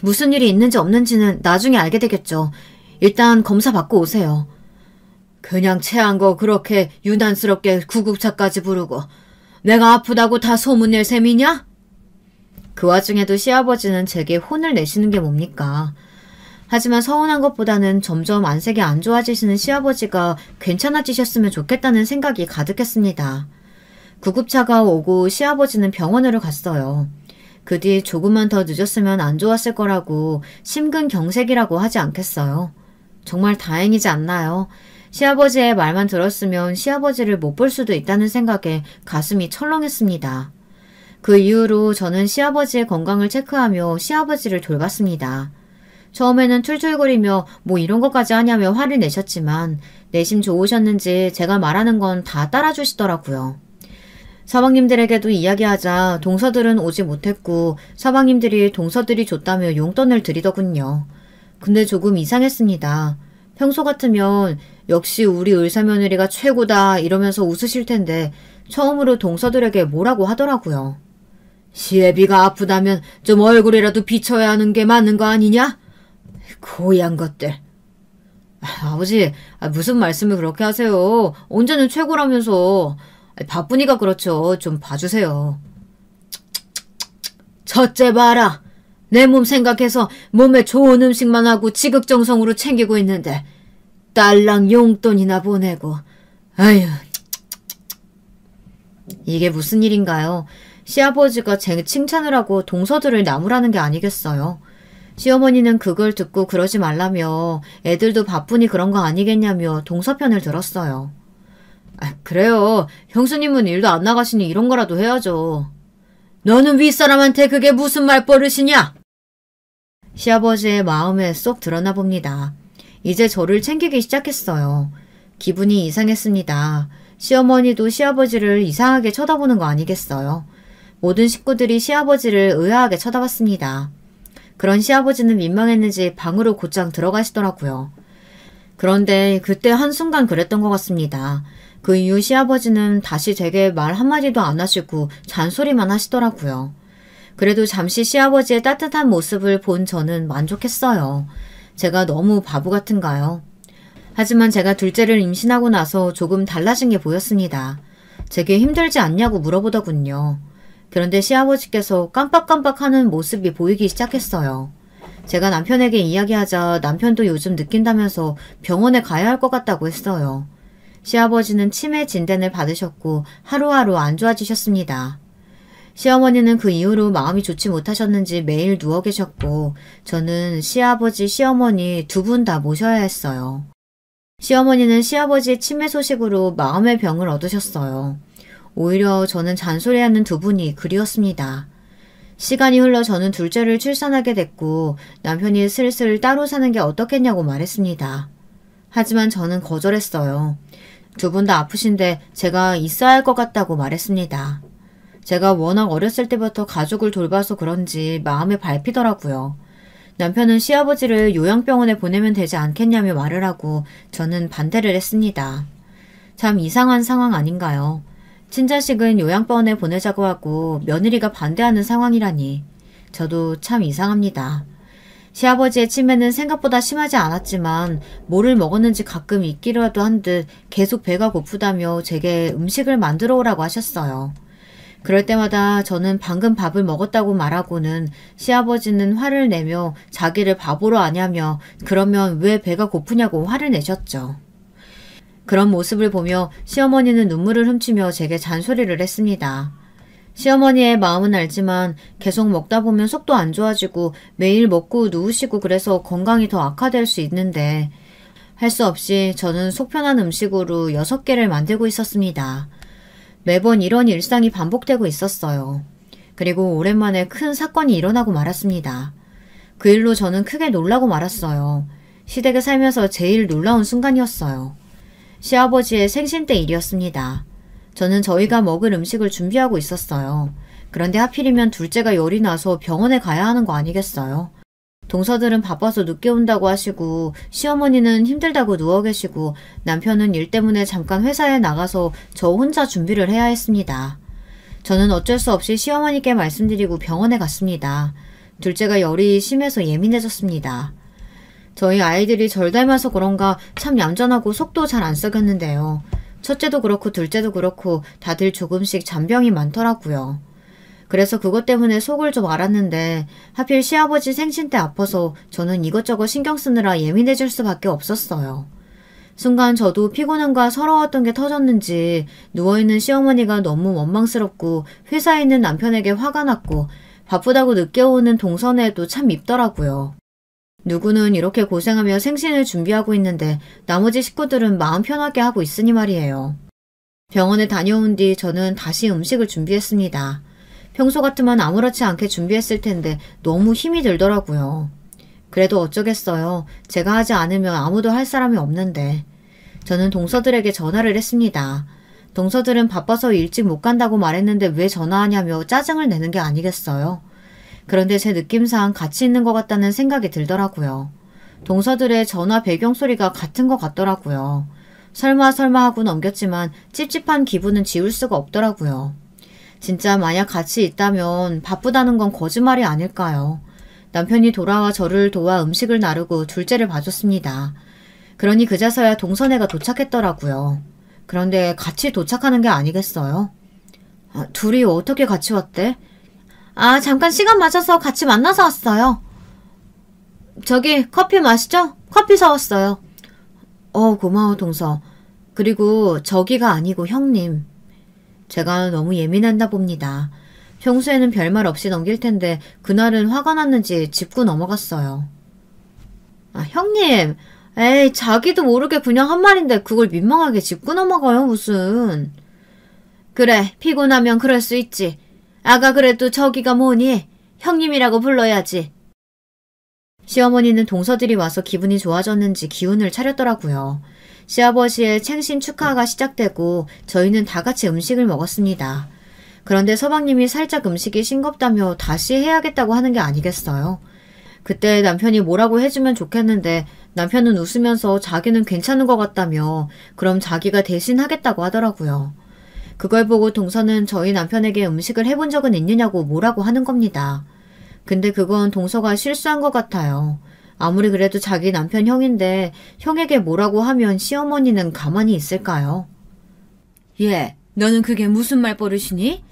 무슨 일이 있는지 없는지는 나중에 알게 되겠죠. 일단 검사 받고 오세요. 그냥 체한 거 그렇게 유난스럽게 구급차까지 부르고 내가 아프다고 다 소문낼 셈이냐? 그 와중에도 시아버지는 제게 혼을 내시는 게 뭡니까? 하지만 서운한 것보다는 점점 안색이 안 좋아지시는 시아버지가 괜찮아지셨으면 좋겠다는 생각이 가득했습니다. 구급차가 오고 시아버지는 병원으로 갔어요. 그 뒤 조금만 더 늦었으면 안 좋았을 거라고 심근경색이라고 하지 않겠어요. 정말 다행이지 않나요? 시아버지의 말만 들었으면 시아버지를 못 볼 수도 있다는 생각에 가슴이 철렁했습니다. 그 이후로 저는 시아버지의 건강을 체크하며 시아버지를 돌봤습니다. 처음에는 툴툴거리며 뭐 이런 것까지 하냐며 화를 내셨지만 내심 좋으셨는지 제가 말하는 건 다 따라주시더라고요. 서방님들에게도 이야기하자 동서들은 오지 못했고 서방님들이 동서들이 줬다며 용돈을 드리더군요. 근데 조금 이상했습니다. 평소 같으면 역시 우리 의사며느리가 최고다 이러면서 웃으실 텐데 처음으로 동서들에게 뭐라고 하더라고요. 시애비가 아프다면 좀 얼굴이라도 비춰야 하는 게 맞는 거 아니냐? 고얀 것들. 아버지, 무슨 말씀을 그렇게 하세요. 언제는 최고라면서. 바쁘니까 그렇죠. 좀 봐주세요. 첫째 봐라. 내 몸 생각해서 몸에 좋은 음식만 하고 지극정성으로 챙기고 있는데 딸랑 용돈이나 보내고. 아휴. 이게 무슨 일인가요? 시아버지가 제 칭찬을 하고 동서들을 나무라는 게 아니겠어요? 시어머니는 그걸 듣고 그러지 말라며 애들도 바쁘니 그런 거 아니겠냐며 동서편을 들었어요. 그래요. 형수님은 일도 안 나가시니 이런 거라도 해야죠. 너는 윗사람한테 그게 무슨 말버릇이냐? 시아버지의 마음에 쏙 드러나 봅니다. 이제 저를 챙기기 시작했어요. 기분이 이상했습니다. 시어머니도 시아버지를 이상하게 쳐다보는 거 아니겠어요? 모든 식구들이 시아버지를 의아하게 쳐다봤습니다. 그런 시아버지는 민망했는지 방으로 곧장 들어가시더라고요. 그런데 그때 한순간 그랬던 것 같습니다. 그 이후 시아버지는 다시 제게 말 한마디도 안 하시고 잔소리만 하시더라고요. 그래도 잠시 시아버지의 따뜻한 모습을 본 저는 만족했어요. 제가 너무 바보 같은가요? 하지만 제가 둘째를 임신하고 나서 조금 달라진 게 보였습니다. 제게 힘들지 않냐고 물어보더군요. 그런데 시아버지께서 깜빡깜빡하는 모습이 보이기 시작했어요. 제가 남편에게 이야기하자 남편도 요즘 느낀다면서 병원에 가야 할 것 같다고 했어요. 시아버지는 치매 진단을 받으셨고 하루하루 안 좋아지셨습니다. 시어머니는 그 이후로 마음이 좋지 못하셨는지 매일 누워 계셨고 저는 시아버지, 시어머니 두 분 다 모셔야 했어요. 시어머니는 시아버지의 치매 소식으로 마음의 병을 얻으셨어요. 오히려 저는 잔소리하는 두 분이 그리웠습니다. 시간이 흘러 저는 둘째를 출산하게 됐고 남편이 슬슬 따로 사는 게 어떻겠냐고 말했습니다. 하지만 저는 거절했어요. 두 분 다 아프신데 제가 있어야 할 것 같다고 말했습니다. 제가 워낙 어렸을 때부터 가족을 돌봐서 그런지 마음에 밟히더라고요. 남편은 시아버지를 요양병원에 보내면 되지 않겠냐며 말을 하고 저는 반대를 했습니다. 참 이상한 상황 아닌가요? 친자식은 요양병원에 보내자고 하고 며느리가 반대하는 상황이라니. 저도 참 이상합니다. 시아버지의 치매는 생각보다 심하지 않았지만 뭐를 먹었는지 가끔 잊기라도 한 듯 계속 배가 고프다며 제게 음식을 만들어 오라고 하셨어요. 그럴 때마다 저는 방금 밥을 먹었다고 말하고는 시아버지는 화를 내며 자기를 바보로 아냐며 그러면 왜 배가 고프냐고 화를 내셨죠. 그런 모습을 보며 시어머니는 눈물을 훔치며 제게 잔소리를 했습니다. 시어머니의 마음은 알지만 계속 먹다 보면 속도 안 좋아지고 매일 먹고 누우시고 그래서 건강이 더 악화될 수 있는데 할 수 없이 저는 속편한 음식으로 6개를 만들고 있었습니다. 매번 이런 일상이 반복되고 있었어요. 그리고 오랜만에 큰 사건이 일어나고 말았습니다. 그 일로 저는 크게 놀라고 말았어요. 시댁에 살면서 제일 놀라운 순간이었어요. 시아버지의 생신 때 일이었습니다. 저는 저희가 먹을 음식을 준비하고 있었어요. 그런데 하필이면 둘째가 열이 나서 병원에 가야 하는 거 아니겠어요? 동서들은 바빠서 늦게 온다고 하시고 시어머니는 힘들다고 누워 계시고 남편은 일 때문에 잠깐 회사에 나가서 저 혼자 준비를 해야 했습니다. 저는 어쩔 수 없이 시어머니께 말씀드리고 병원에 갔습니다. 둘째가 열이 심해서 예민해졌습니다. 저희 아이들이 절 닮아서 그런가 참 얌전하고 속도 잘 안 썩였는데요. 첫째도 그렇고 둘째도 그렇고 다들 조금씩 잔병이 많더라고요. 그래서 그것 때문에 속을 좀 앓았는데 하필 시아버지 생신 때 아파서 저는 이것저것 신경 쓰느라 예민해질 수밖에 없었어요. 순간 저도 피곤함과 서러웠던 게 터졌는지 누워있는 시어머니가 너무 원망스럽고 회사에 있는 남편에게 화가 났고 바쁘다고 늦게 오는 동선에도 참 밉더라고요. 누구는 이렇게 고생하며 생신을 준비하고 있는데 나머지 식구들은 마음 편하게 하고 있으니 말이에요. 병원에 다녀온 뒤 저는 다시 음식을 준비했습니다. 평소 같으면 아무렇지 않게 준비했을 텐데 너무 힘이 들더라고요. 그래도 어쩌겠어요. 제가 하지 않으면 아무도 할 사람이 없는데. 저는 동서들에게 전화를 했습니다. 동서들은 바빠서 일찍 못 간다고 말했는데 왜 전화하냐며 짜증을 내는 게 아니겠어요. 그런데 제 느낌상 같이 있는 것 같다는 생각이 들더라고요. 동서들의 전화 배경소리가 같은 것 같더라고요. 설마 하고 넘겼지만 찝찝한 기분은 지울 수가 없더라고요. 진짜 만약 같이 있다면 바쁘다는 건 거짓말이 아닐까요? 남편이 돌아와 저를 도와 음식을 나르고 둘째를 봐줬습니다. 그러니 그제서야 동서네가 도착했더라고요. 그런데 같이 도착하는 게 아니겠어요? 둘이 어떻게 같이 왔대? 잠깐 시간 맞아서 같이 만나서 왔어요. 저기 커피 마시죠? 커피 사왔어요. 고마워 동서. 그리고 저기가 아니고 형님. 제가 너무 예민했나 봅니다. 평소에는 별말 없이 넘길 텐데 그날은 화가 났는지 짚고 넘어갔어요. 형님, 에이 자기도 모르게 그냥 한 말인데 그걸 민망하게 짚고 넘어가요 무슨. 그래 피곤하면 그럴 수 있지. 아가 그래도 저기가 뭐니? 형님이라고 불러야지. 시어머니는 동서들이 와서 기분이 좋아졌는지 기운을 차렸더라고요. 시아버지의 생신 축하가 시작되고 저희는 다 같이 음식을 먹었습니다. 그런데 서방님이 살짝 음식이 싱겁다며 다시 해야겠다고 하는 게 아니겠어요? 그때 남편이 뭐라고 해주면 좋겠는데 남편은 웃으면서 자기는 괜찮은 것 같다며 그럼 자기가 대신 하겠다고 하더라고요. 그걸 보고 동서는 저희 남편에게 음식을 해본 적은 있느냐고 뭐라고 하는 겁니다. 근데 그건 동서가 실수한 것 같아요. 아무리 그래도 자기 남편 형인데 형에게 뭐라고 하면 시어머니는 가만히 있을까요? 얘, 너는 그게 무슨 말버릇이니?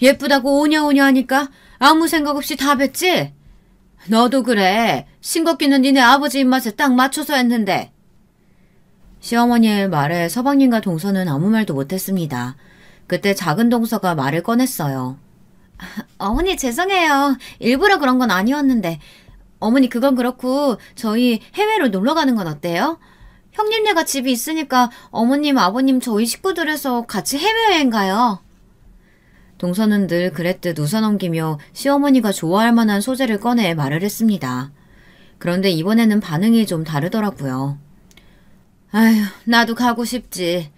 예쁘다고 오냐오냐 하니까 아무 생각 없이 다 뱉지? 너도 그래. 싱겁기는 니네 아버지 입맛에 딱 맞춰서 했는데. 시어머니의 말에 서방님과 동서는 아무 말도 못했습니다. 그때 작은 동서가 말을 꺼냈어요. 어머니 죄송해요. 일부러 그런 건 아니었는데. 어머니 그건 그렇고 저희 해외로 놀러 가는 건 어때요? 형님네가 집이 있으니까 어머님 아버님 저희 식구들에서 같이 해외여행 가요. 동서는 늘 그랬듯 웃어넘기며 시어머니가 좋아할 만한 소재를 꺼내 말을 했습니다. 그런데 이번에는 반응이 좀 다르더라고요. 아휴 나도 가고 싶지.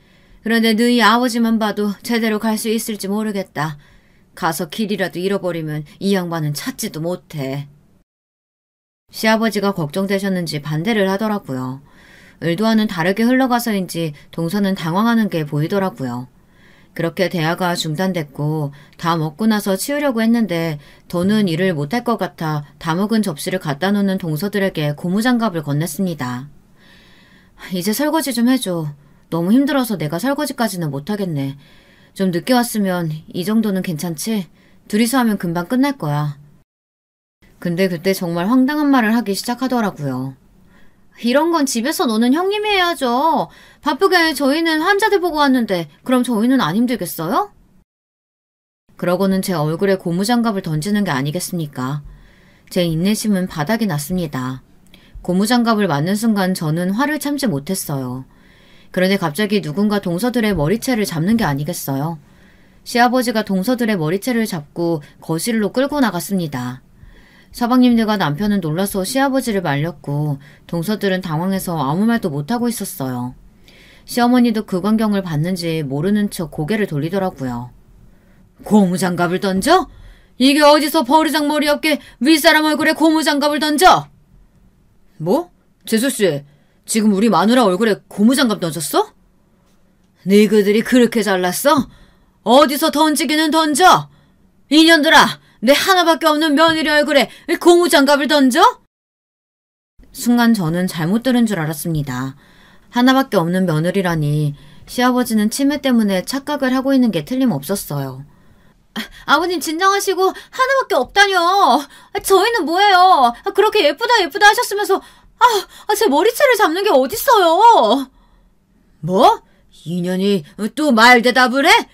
그런데 너희 아버지만 봐도 제대로 갈 수 있을지 모르겠다. 가서 길이라도 잃어버리면 이 양반은 찾지도 못해. 시아버지가 걱정되셨는지 반대를 하더라고요. 의도와는 다르게 흘러가서인지 동서는 당황하는 게 보이더라고요. 그렇게 대화가 중단됐고 다 먹고 나서 치우려고 했는데 더는 일을 못할 것 같아 다 먹은 접시를 갖다 놓는 동서들에게 고무장갑을 건넸습니다. 이제 설거지 좀 해줘. 너무 힘들어서 내가 설거지까지는 못하겠네. 좀 늦게 왔으면 이 정도는 괜찮지? 둘이서 하면 금방 끝날 거야. 근데 그때 정말 황당한 말을 하기 시작하더라고요. 이런 건 집에서 노는 형님이 해야죠. 바쁘게 저희는 환자들 보고 왔는데 그럼 저희는 안 힘들겠어요? 그러고는 제 얼굴에 고무장갑을 던지는 게 아니겠습니까? 제 인내심은 바닥이 났습니다. 고무장갑을 맞는 순간 저는 화를 참지 못했어요. 그런데 갑자기 누군가 동서들의 머리채를 잡는 게 아니겠어요? 시아버지가 동서들의 머리채를 잡고 거실로 끌고 나갔습니다. 서방님들과 남편은 놀라서 시아버지를 말렸고 동서들은 당황해서 아무 말도 못하고 있었어요. 시어머니도 그 광경을 봤는지 모르는 척 고개를 돌리더라고요. 고무장갑을 던져? 이게 어디서 버르장머리 없게 윗사람 얼굴에 고무장갑을 던져? 뭐? 재수씨, 지금 우리 마누라 얼굴에 고무장갑 던졌어? 너희들이 그렇게 잘났어? 어디서 던지기는 던져? 이년들아, 내 하나밖에 없는 며느리 얼굴에 고무장갑을 던져? 순간 저는 잘못 들은 줄 알았습니다. 하나밖에 없는 며느리라니 시아버지는 치매 때문에 착각을 하고 있는 게 틀림없었어요. 아버님 진정하시고 하나밖에 없다뇨. 저희는 뭐예요. 그렇게 예쁘다 예쁘다 하셨으면서 제 머리채를 잡는 게 어딨어요. 뭐? 이년이 또 말 대답을 해?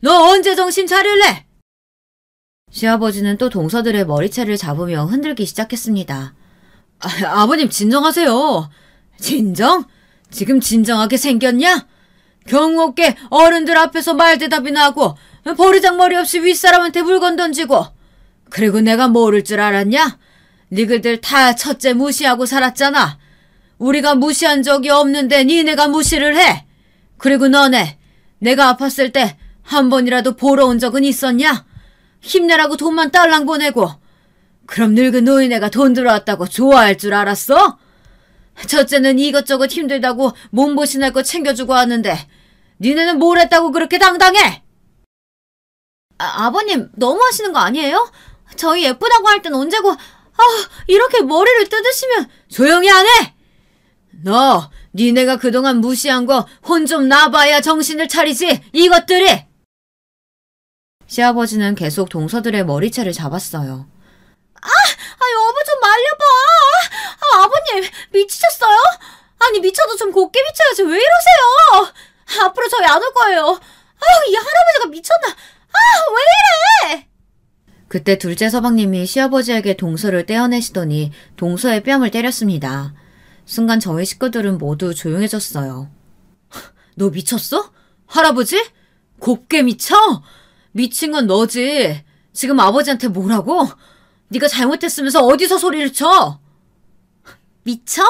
너 언제 정신 차릴래? 시아버지는 또 동서들의 머리채를 잡으며 흔들기 시작했습니다. 아버님 진정하세요. 진정? 지금 진정하게 생겼냐? 경옥계 어른들 앞에서 말대답이나 하고 버르장머리 없이 윗사람한테 물건 던지고 그리고 내가 모를 줄 알았냐? 니들들 다 첫째 무시하고 살았잖아. 우리가 무시한 적이 없는데 니네가 무시를 해. 그리고 너네 내가 아팠을 때 한 번이라도 보러 온 적은 있었냐? 힘내라고 돈만 딸랑 보내고 그럼 늙은 노인네가 돈 들어왔다고 좋아할 줄 알았어? 첫째는 이것저것 힘들다고 몸보신할 거 챙겨주고 왔는데 니네는 뭘 했다고 그렇게 당당해? 아버님 너무 하시는 거 아니에요? 저희 예쁘다고 할 땐 언제고 이렇게 머리를 뜯으시면 조용히 안 해! 너 니네가 그동안 무시한 거 혼 좀 나봐야 정신을 차리지 이것들이! 시아버지는 계속 동서들의 머리채를 잡았어요. 여보 좀 말려봐. 아버님 미치셨어요? 아니 미쳐도 좀 곱게 미쳐야지 왜 이러세요? 앞으로 저희 안 올 거예요. 이 할아버지가 미쳤나? 왜 이래? 그때 둘째 서방님이 시아버지에게 동서를 떼어내시더니 동서의 뺨을 때렸습니다. 순간 저희 식구들은 모두 조용해졌어요. 너 미쳤어? 할아버지? 곱게 미쳐? 미친 건 너지. 지금 아버지한테 뭐라고? 네가 잘못했으면서 어디서 소리를 쳐? 미쳐?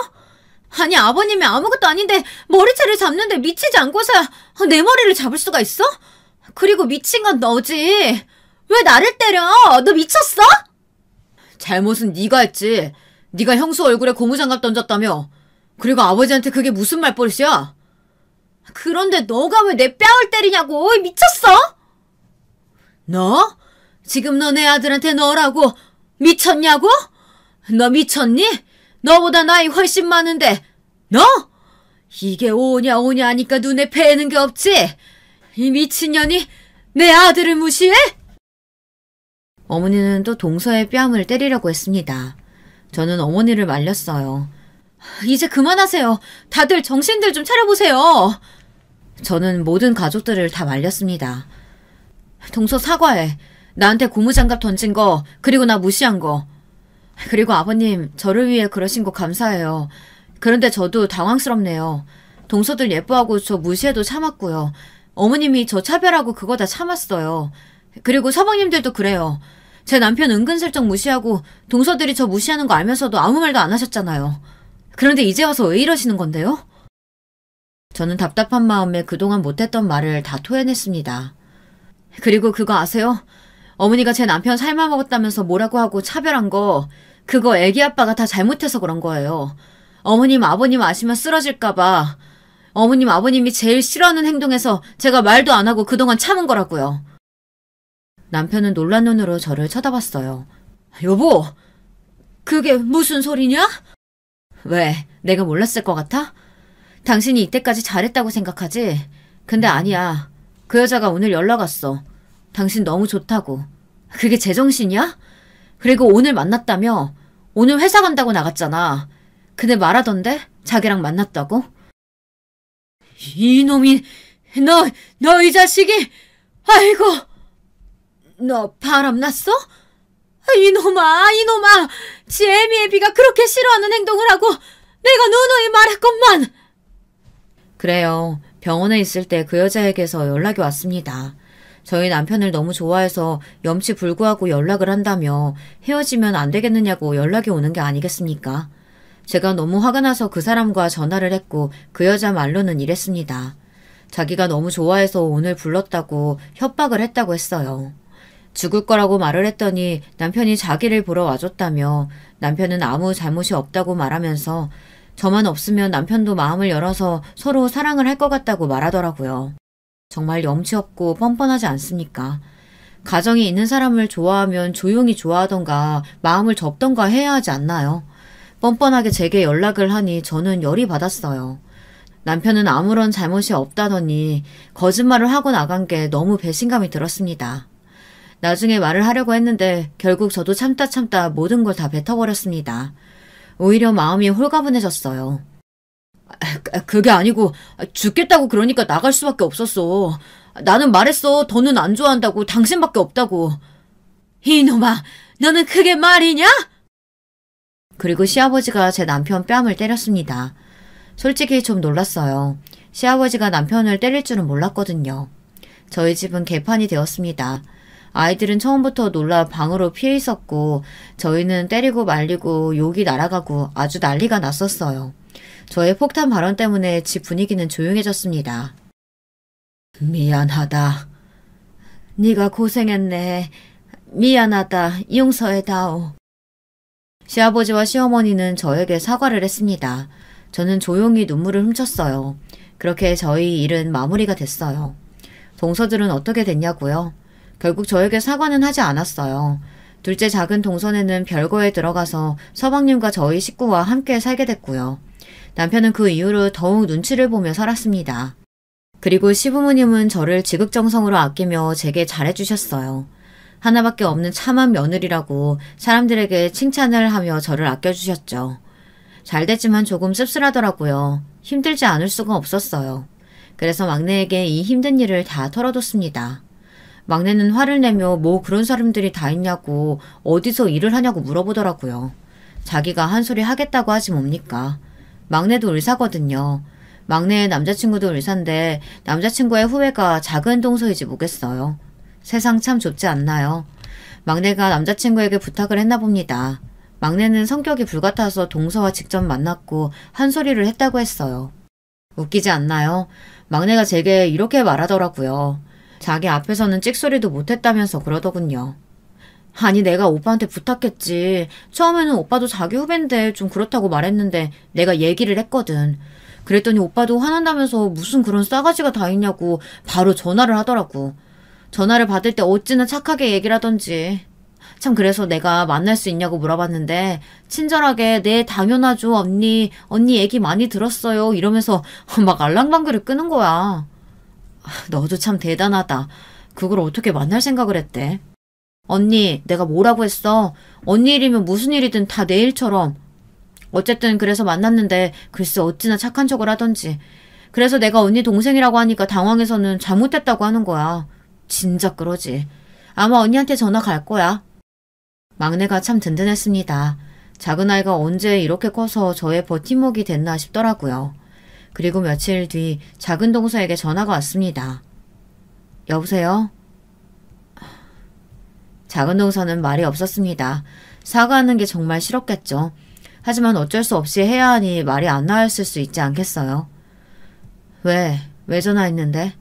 아니 아버님이 아무것도 아닌데 머리채를 잡는데 미치지 않고서야 내 머리를 잡을 수가 있어? 그리고 미친 건 너지. 왜 나를 때려? 너 미쳤어? 잘못은 네가 했지. 네가 형수 얼굴에 고무장갑 던졌다며. 그리고 아버지한테 그게 무슨 말버릇이야? 그런데 너가 왜 내 뺨을 때리냐고. 미쳤어? 너? 지금 너 내 아들한테 너라고 미쳤냐고? 너 미쳤니? 너보다 나이 훨씬 많은데 너? 이게 오냐 하니까 눈에 뵈는 게 없지? 이 미친년이 내 아들을 무시해? 어머니는 또 동서의 뺨을 때리려고 했습니다. 저는 어머니를 말렸어요. 이제 그만하세요. 다들 정신들 좀 차려보세요. 저는 모든 가족들을 다 말렸습니다. 동서 사과해. 나한테 고무장갑 던진 거, 그리고 나 무시한 거. 그리고 아버님, 저를 위해 그러신 거 감사해요. 그런데 저도 당황스럽네요. 동서들 예뻐하고 저 무시해도 참았고요. 어머님이 저 차별하고 그거 다 참았어요. 그리고 서방님들도 그래요. 제 남편 은근슬쩍 무시하고 동서들이 저 무시하는 거 알면서도 아무 말도 안 하셨잖아요. 그런데 이제 와서 왜 이러시는 건데요? 저는 답답한 마음에 그동안 못했던 말을 다 토해냈습니다. 그리고 그거 아세요? 어머니가 제 남편 삶아먹었다면서 뭐라고 하고 차별한 거, 그거 애기 아빠가 다 잘못해서 그런 거예요. 어머님, 아버님 아시면 쓰러질까봐. 어머님, 아버님이 제일 싫어하는 행동에서 제가 말도 안 하고 그동안 참은 거라고요. 남편은 놀란 눈으로 저를 쳐다봤어요. 여보, 그게 무슨 소리냐? 왜, 내가 몰랐을 것 같아? 당신이 이때까지 잘했다고 생각하지? 근데 아니야. 그 여자가 오늘 연락 왔어. 당신 너무 좋다고. 그게 제정신이야? 그리고 오늘 만났다며? 오늘 회사 간다고 나갔잖아. 근데 말하던데? 자기랑 만났다고? 이놈이, 너 이 자식이, 아이고, 너 바람났어? 이놈아, 지 애미의 비가 그렇게 싫어하는 행동을 하고 내가 누누이 말했건만. 그래요. 병원에 있을 때 그 여자에게서 연락이 왔습니다. 저희 남편을 너무 좋아해서 염치불구하고 연락을 한다며 헤어지면 안 되겠느냐고 연락이 오는 게 아니겠습니까? 제가 너무 화가 나서 그 사람과 전화를 했고 그 여자 말로는 이랬습니다. 자기가 너무 좋아해서 오늘 불렀다고 협박을 했다고 했어요. 죽을 거라고 말을 했더니 남편이 자기를 보러 와줬다며 남편은 아무 잘못이 없다고 말하면서 저만 없으면 남편도 마음을 열어서 서로 사랑을 할 것 같다고 말하더라고요. 정말 염치 없고 뻔뻔하지 않습니까? 가정이 있는 사람을 좋아하면 조용히 좋아하던가 마음을 접던가 해야 하지 않나요? 뻔뻔하게 제게 연락을 하니 저는 열이 받았어요. 남편은 아무런 잘못이 없다더니 거짓말을 하고 나간 게 너무 배신감이 들었습니다. 나중에 말을 하려고 했는데 결국 저도 참다 모든 걸 다 뱉어버렸습니다. 오히려 마음이 홀가분해졌어요. 그게 아니고 죽겠다고 그러니까 나갈 수밖에 없었어. 나는 말했어. 더는 안 좋아한다고. 당신밖에 없다고. 이놈아, 너는 그게 말이냐? 그리고 시아버지가 제 남편 뺨을 때렸습니다. 솔직히 좀 놀랐어요. 시아버지가 남편을 때릴 줄은 몰랐거든요. 저희 집은 개판이 되었습니다. 아이들은 처음부터 놀라 방으로 피해 있었고 저희는 때리고 말리고 욕이 날아가고 아주 난리가 났었어요. 저의 폭탄 발언 때문에 집 분위기는 조용해졌습니다. 미안하다. 네가 고생했네. 미안하다. 용서해다오. 시아버지와 시어머니는 저에게 사과를 했습니다. 저는 조용히 눈물을 훔쳤어요. 그렇게 저희 일은 마무리가 됐어요. 동서들은 어떻게 됐냐고요? 결국 저에게 사과는 하지 않았어요. 둘째 작은 동선에는 별거에 들어가서 서방님과 저희 식구와 함께 살게 됐고요. 남편은 그 이후로 더욱 눈치를 보며 살았습니다. 그리고 시부모님은 저를 지극정성으로 아끼며 제게 잘해주셨어요. 하나밖에 없는 참한 며느리라고 사람들에게 칭찬을 하며 저를 아껴주셨죠. 잘됐지만 조금 씁쓸하더라고요. 힘들지 않을 수가 없었어요. 그래서 막내에게 이 힘든 일을 다 털어뒀습니다. 막내는 화를 내며 뭐 그런 사람들이 다 있냐고 어디서 일을 하냐고 물어보더라고요. 자기가 한 소리 하겠다고 하지 뭡니까? 막내도 의사거든요. 막내의 남자친구도 의사인데 남자친구의 후배가 작은 동서이지 뭐겠어요. 세상 참 좁지 않나요? 막내가 남자친구에게 부탁을 했나 봅니다. 막내는 성격이 불같아서 동서와 직접 만났고 한 소리를 했다고 했어요. 웃기지 않나요? 막내가 제게 이렇게 말하더라고요. 자기 앞에서는 찍소리도 못했다면서 그러더군요. 아니 내가 오빠한테 부탁했지. 처음에는 오빠도 자기 후배인데 좀 그렇다고 말했는데 내가 얘기를 했거든. 그랬더니 오빠도 화난다면서 무슨 그런 싸가지가 다 있냐고 바로 전화를 하더라고. 전화를 받을 때 어찌나 착하게 얘기를 하던지. 참 그래서 내가 만날 수 있냐고 물어봤는데 친절하게 네 당연하죠 언니 얘기 많이 들었어요 이러면서 막 알랑방귀를 끄는 거야. 너도 참 대단하다. 그걸 어떻게 만날 생각을 했대? 언니 내가 뭐라고 했어? 언니 일이면 무슨 일이든 다 내 일처럼. 어쨌든 그래서 만났는데 글쎄 어찌나 착한 척을 하던지. 그래서 내가 언니 동생이라고 하니까 당황해서는 잘못했다고 하는 거야. 진작 그러지. 아마 언니한테 전화 갈 거야. 막내가 참 든든했습니다. 작은 아이가 언제 이렇게 커서 저의 버팀목이 됐나 싶더라고요. 그리고 며칠 뒤 작은 동서에게 전화가 왔습니다. 여보세요? 작은 동서는 말이 없었습니다. 사과하는 게 정말 싫었겠죠. 하지만 어쩔 수 없이 해야 하니 말이 안 나왔을 수 있지 않겠어요? 왜 전화했는데?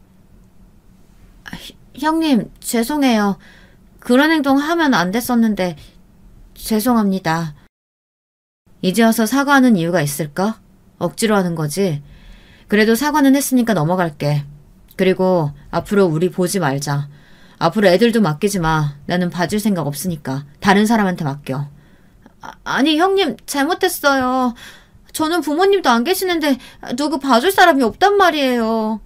형님, 죄송해요. 그런 행동 하면 안 됐었는데 죄송합니다. 이제 와서 사과하는 이유가 있을까? 억지로 하는 거지. 그래도 사과는 했으니까 넘어갈게. 그리고 앞으로 우리 보지 말자. 앞으로 애들도 맡기지 마. 나는 봐줄 생각 없으니까. 다른 사람한테 맡겨. 아니 형님 잘못했어요. 저는 부모님도 안 계시는데 누구 봐줄 사람이 없단 말이에요.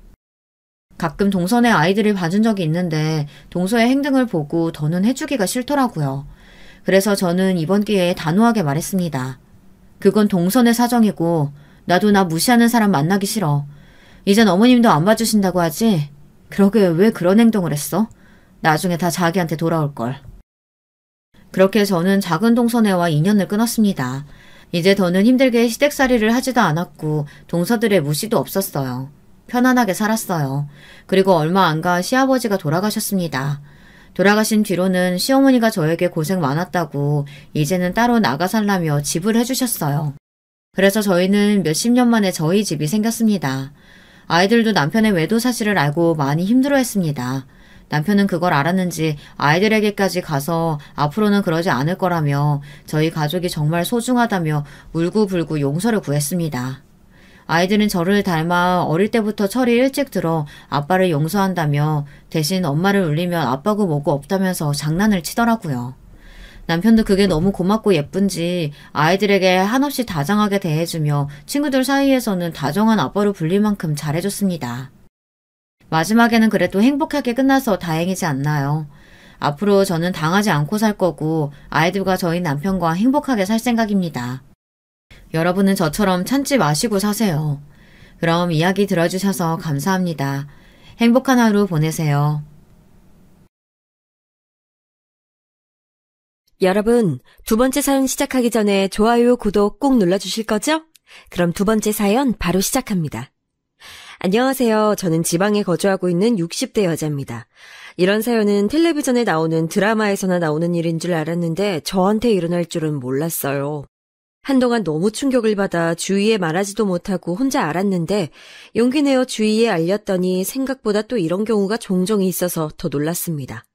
가끔 동선의 아이들을 봐준 적이 있는데 동서의 행동을 보고 더는 해주기가 싫더라고요. 그래서 저는 이번 기회에 단호하게 말했습니다. 그건 동선의 사정이고 나도 나 무시하는 사람 만나기 싫어. 이젠 어머님도 안 봐주신다고 하지? 그러게 왜 그런 행동을 했어? 나중에 다 자기한테 돌아올걸. 그렇게 저는 작은 동서네와 인연을 끊었습니다. 이제 더는 힘들게 시댁살이를 하지도 않았고 동서들의 무시도 없었어요. 편안하게 살았어요. 그리고 얼마 안 가 시아버지가 돌아가셨습니다. 돌아가신 뒤로는 시어머니가 저에게 고생 많았다고 이제는 따로 나가 살라며 집을 해주셨어요. 그래서 저희는 몇십 년 만에 저희 집이 생겼습니다. 아이들도 남편의 외도 사실을 알고 많이 힘들어했습니다. 남편은 그걸 알았는지 아이들에게까지 가서 앞으로는 그러지 않을 거라며 저희 가족이 정말 소중하다며 울고불고 용서를 구했습니다. 아이들은 저를 닮아 어릴 때부터 철이 일찍 들어 아빠를 용서한다며 대신 엄마를 울리면 아빠고 뭐고 없다면서 장난을 치더라고요. 남편도 그게 너무 고맙고 예쁜지 아이들에게 한없이 다정하게 대해주며 친구들 사이에서는 다정한 아빠로 불릴 만큼 잘해줬습니다. 마지막에는 그래도 행복하게 끝나서 다행이지 않나요? 앞으로 저는 당하지 않고 살 거고 아이들과 저희 남편과 행복하게 살 생각입니다. 여러분은 저처럼 참지 마시고 사세요. 그럼 이야기 들어주셔서 감사합니다. 행복한 하루 보내세요. 여러분, 두 번째 사연 시작하기 전에 좋아요, 구독 꼭 눌러주실 거죠? 그럼 두 번째 사연 바로 시작합니다. 안녕하세요. 저는 지방에 거주하고 있는 60대 여자입니다. 이런 사연은 텔레비전에 나오는 드라마에서나 나오는 일인 줄 알았는데 저한테 일어날 줄은 몰랐어요. 한동안 너무 충격을 받아 주위에 말하지도 못하고 혼자 알았는데 용기 내어 주위에 알렸더니 생각보다 또 이런 경우가 종종 있어서 더 놀랐습니다.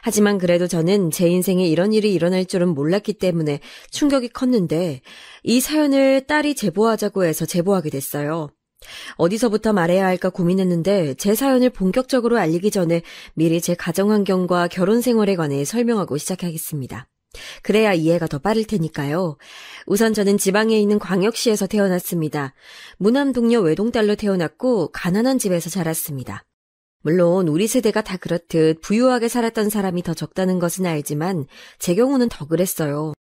하지만 그래도 저는 제 인생에 이런 일이 일어날 줄은 몰랐기 때문에 충격이 컸는데 이 사연을 딸이 제보하자고 해서 제보하게 됐어요. 어디서부터 말해야 할까 고민했는데 제 사연을 본격적으로 알리기 전에 미리 제 가정환경과 결혼 생활에 관해 설명하고 시작하겠습니다. 그래야 이해가 더 빠를 테니까요. 우선 저는 지방에 있는 광역시에서 태어났습니다. 무남동녀 외동딸로 태어났고 가난한 집에서 자랐습니다. 물론 우리 세대가 다 그렇듯 부유하게 살았던 사람이 더 적다는 것은 알지만 제 경우는 더 그랬어요.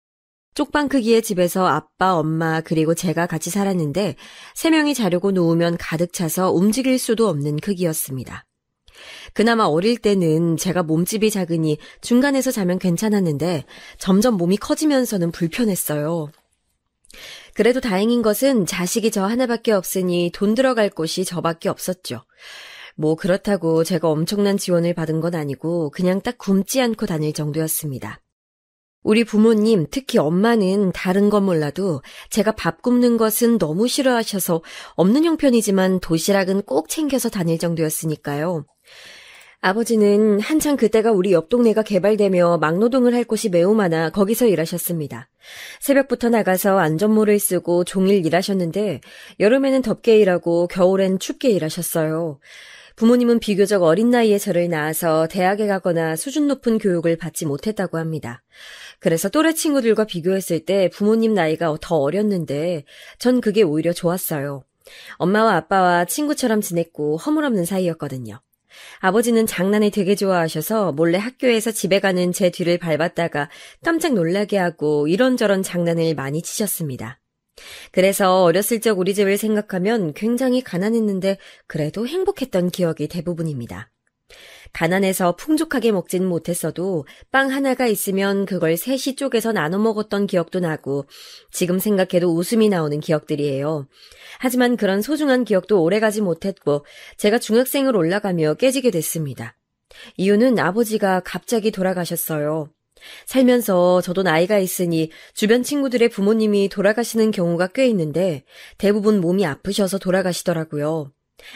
쪽방 크기의 집에서 아빠, 엄마 그리고 제가 같이 살았는데 3명이 자려고 누우면 가득 차서 움직일 수도 없는 크기였습니다. 그나마 어릴 때는 제가 몸집이 작으니 중간에서 자면 괜찮았는데 점점 몸이 커지면서는 불편했어요. 그래도 다행인 것은 자식이 저 하나밖에 없으니 돈 들어갈 곳이 저밖에 없었죠. 뭐 그렇다고 제가 엄청난 지원을 받은 건 아니고 그냥 딱 굶지 않고 다닐 정도였습니다. 우리 부모님, 특히 엄마는 다른 건 몰라도 제가 밥 굽는 것은 너무 싫어하셔서 없는 형편이지만 도시락은 꼭 챙겨서 다닐 정도였으니까요. 아버지는 한창 그때가 우리 옆 동네가 개발되며 막노동을 할 곳이 매우 많아 거기서 일하셨습니다. 새벽부터 나가서 안전모를 쓰고 종일 일하셨는데 여름에는 덥게 일하고 겨울엔 춥게 일하셨어요. 부모님은 비교적 어린 나이에 저를 낳아서 대학에 가거나 수준 높은 교육을 받지 못했다고 합니다. 그래서 또래 친구들과 비교했을 때 부모님 나이가 더 어렸는데 전 그게 오히려 좋았어요. 엄마와 아빠와 친구처럼 지냈고 허물없는 사이였거든요. 아버지는 장난을 되게 좋아하셔서 몰래 학교에서 집에 가는 제 뒤를 밟았다가 깜짝 놀라게 하고 이런저런 장난을 많이 치셨습니다. 그래서 어렸을 적 우리 집을 생각하면 굉장히 가난했는데 그래도 행복했던 기억이 대부분입니다. 가난해서 풍족하게 먹지는 못했어도 빵 하나가 있으면 그걸 셋이 쪼개서 나눠 먹었던 기억도 나고 지금 생각해도 웃음이 나오는 기억들이에요. 하지만 그런 소중한 기억도 오래가지 못했고 제가 중학생을 올라가며 깨지게 됐습니다. 이유는 아버지가 갑자기 돌아가셨어요. 살면서 저도 나이가 있으니 주변 친구들의 부모님이 돌아가시는 경우가 꽤 있는데 대부분 몸이 아프셔서 돌아가시더라고요.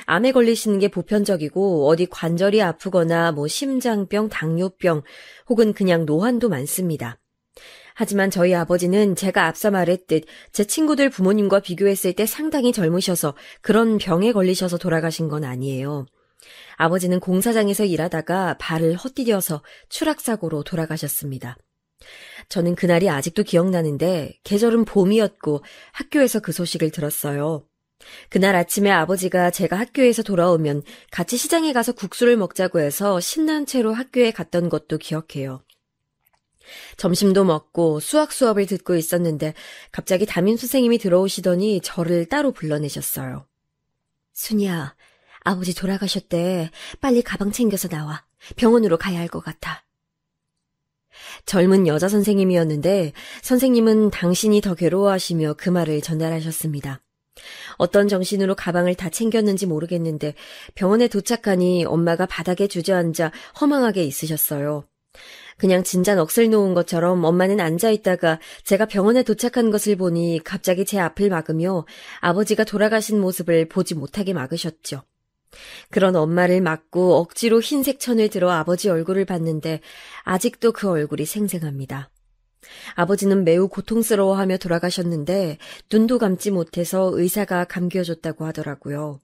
암에 걸리시는 게 보편적이고 어디 관절이 아프거나 심장병, 당뇨병 혹은 그냥 노환도 많습니다. 하지만 저희 아버지는 제가 앞서 말했듯 제 친구들 부모님과 비교했을 때 상당히 젊으셔서 그런 병에 걸리셔서 돌아가신 건 아니에요. 아버지는 공사장에서 일하다가 발을 헛디뎌서 추락사고로 돌아가셨습니다. 저는 그날이 아직도 기억나는데 계절은 봄이었고 학교에서 그 소식을 들었어요. 그날 아침에 아버지가 제가 학교에서 돌아오면 같이 시장에 가서 국수를 먹자고 해서 신난 채로 학교에 갔던 것도 기억해요. 점심도 먹고 수학 수업을 듣고 있었는데 갑자기 담임 선생님이 들어오시더니 저를 따로 불러내셨어요. 순이야, 아버지 돌아가셨대. 빨리 가방 챙겨서 나와. 병원으로 가야 할 것 같아. 젊은 여자 선생님이었는데 선생님은 당신이 더 괴로워하시며 그 말을 전달하셨습니다. 어떤 정신으로 가방을 다 챙겼는지 모르겠는데 병원에 도착하니 엄마가 바닥에 주저앉아 허망하게 있으셨어요. 그냥 진짜 넋을 놓은 것처럼 엄마는 앉아있다가 제가 병원에 도착한 것을 보니 갑자기 제 앞을 막으며 아버지가 돌아가신 모습을 보지 못하게 막으셨죠. 그런 엄마를 막고 억지로 흰색 천을 들어 아버지 얼굴을 봤는데 아직도 그 얼굴이 생생합니다. 아버지는 매우 고통스러워하며 돌아가셨는데 눈도 감지 못해서 의사가 감겨줬다고 하더라고요.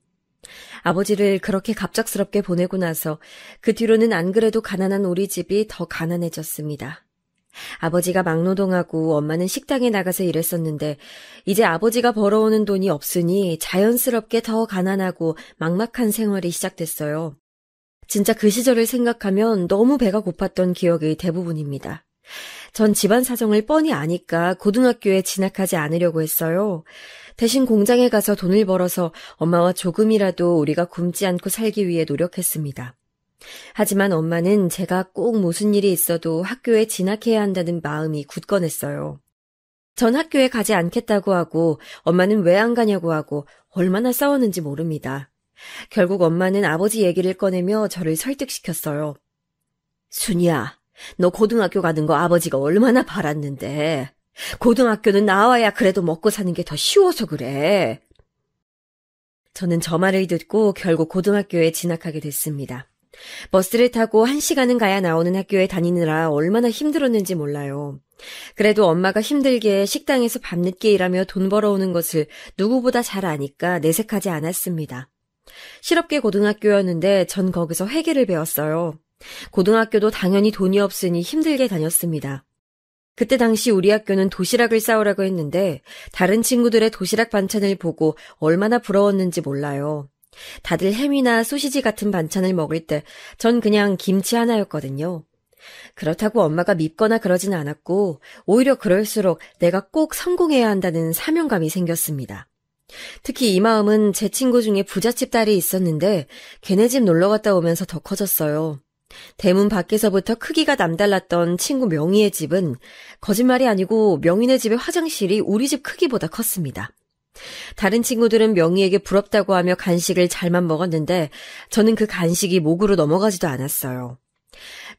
아버지를 그렇게 갑작스럽게 보내고 나서 그 뒤로는 안 그래도 가난한 우리 집이 더 가난해졌습니다. 아버지가 막노동하고 엄마는 식당에 나가서 일했었는데 이제 아버지가 벌어오는 돈이 없으니 자연스럽게 더 가난하고 막막한 생활이 시작됐어요. 진짜 그 시절을 생각하면 너무 배가 고팠던 기억이 대부분입니다. 전 집안 사정을 뻔히 아니까 고등학교에 진학하지 않으려고 했어요. 대신 공장에 가서 돈을 벌어서 엄마와 조금이라도 우리가 굶지 않고 살기 위해 노력했습니다. 하지만 엄마는 제가 꼭 무슨 일이 있어도 학교에 진학해야 한다는 마음이 굳건했어요. 전 학교에 가지 않겠다고 하고 엄마는 왜 안 가냐고 하고 얼마나 싸웠는지 모릅니다. 결국 엄마는 아버지 얘기를 꺼내며 저를 설득시켰어요. 순이야, 너 고등학교 가는 거 아버지가 얼마나 바랐는데. 고등학교는 나와야 그래도 먹고 사는 게 더 쉬워서 그래. 저는 저 말을 듣고 결국 고등학교에 진학하게 됐습니다. 버스를 타고 1시간은 가야 나오는 학교에 다니느라 얼마나 힘들었는지 몰라요. 그래도 엄마가 힘들게 식당에서 밤늦게 일하며 돈 벌어오는 것을 누구보다 잘 아니까 내색하지 않았습니다. 실업계 고등학교였는데 전 거기서 회계를 배웠어요. 고등학교도 당연히 돈이 없으니 힘들게 다녔습니다. 그때 당시 우리 학교는 도시락을 싸오라고 했는데 다른 친구들의 도시락 반찬을 보고 얼마나 부러웠는지 몰라요. 다들 햄이나 소시지 같은 반찬을 먹을 때 전 그냥 김치 하나였거든요. 그렇다고 엄마가 밉거나 그러진 않았고 오히려 그럴수록 내가 꼭 성공해야 한다는 사명감이 생겼습니다. 특히 이 마음은 제 친구 중에 부잣집 딸이 있었는데 걔네 집 놀러 갔다 오면서 더 커졌어요. 대문 밖에서부터 크기가 남달랐던 친구 명희의 집은 거짓말이 아니고 명희네 집의 화장실이 우리 집 크기보다 컸습니다. 다른 친구들은 명희에게 부럽다고 하며 간식을 잘만 먹었는데 저는 그 간식이 목으로 넘어가지도 않았어요.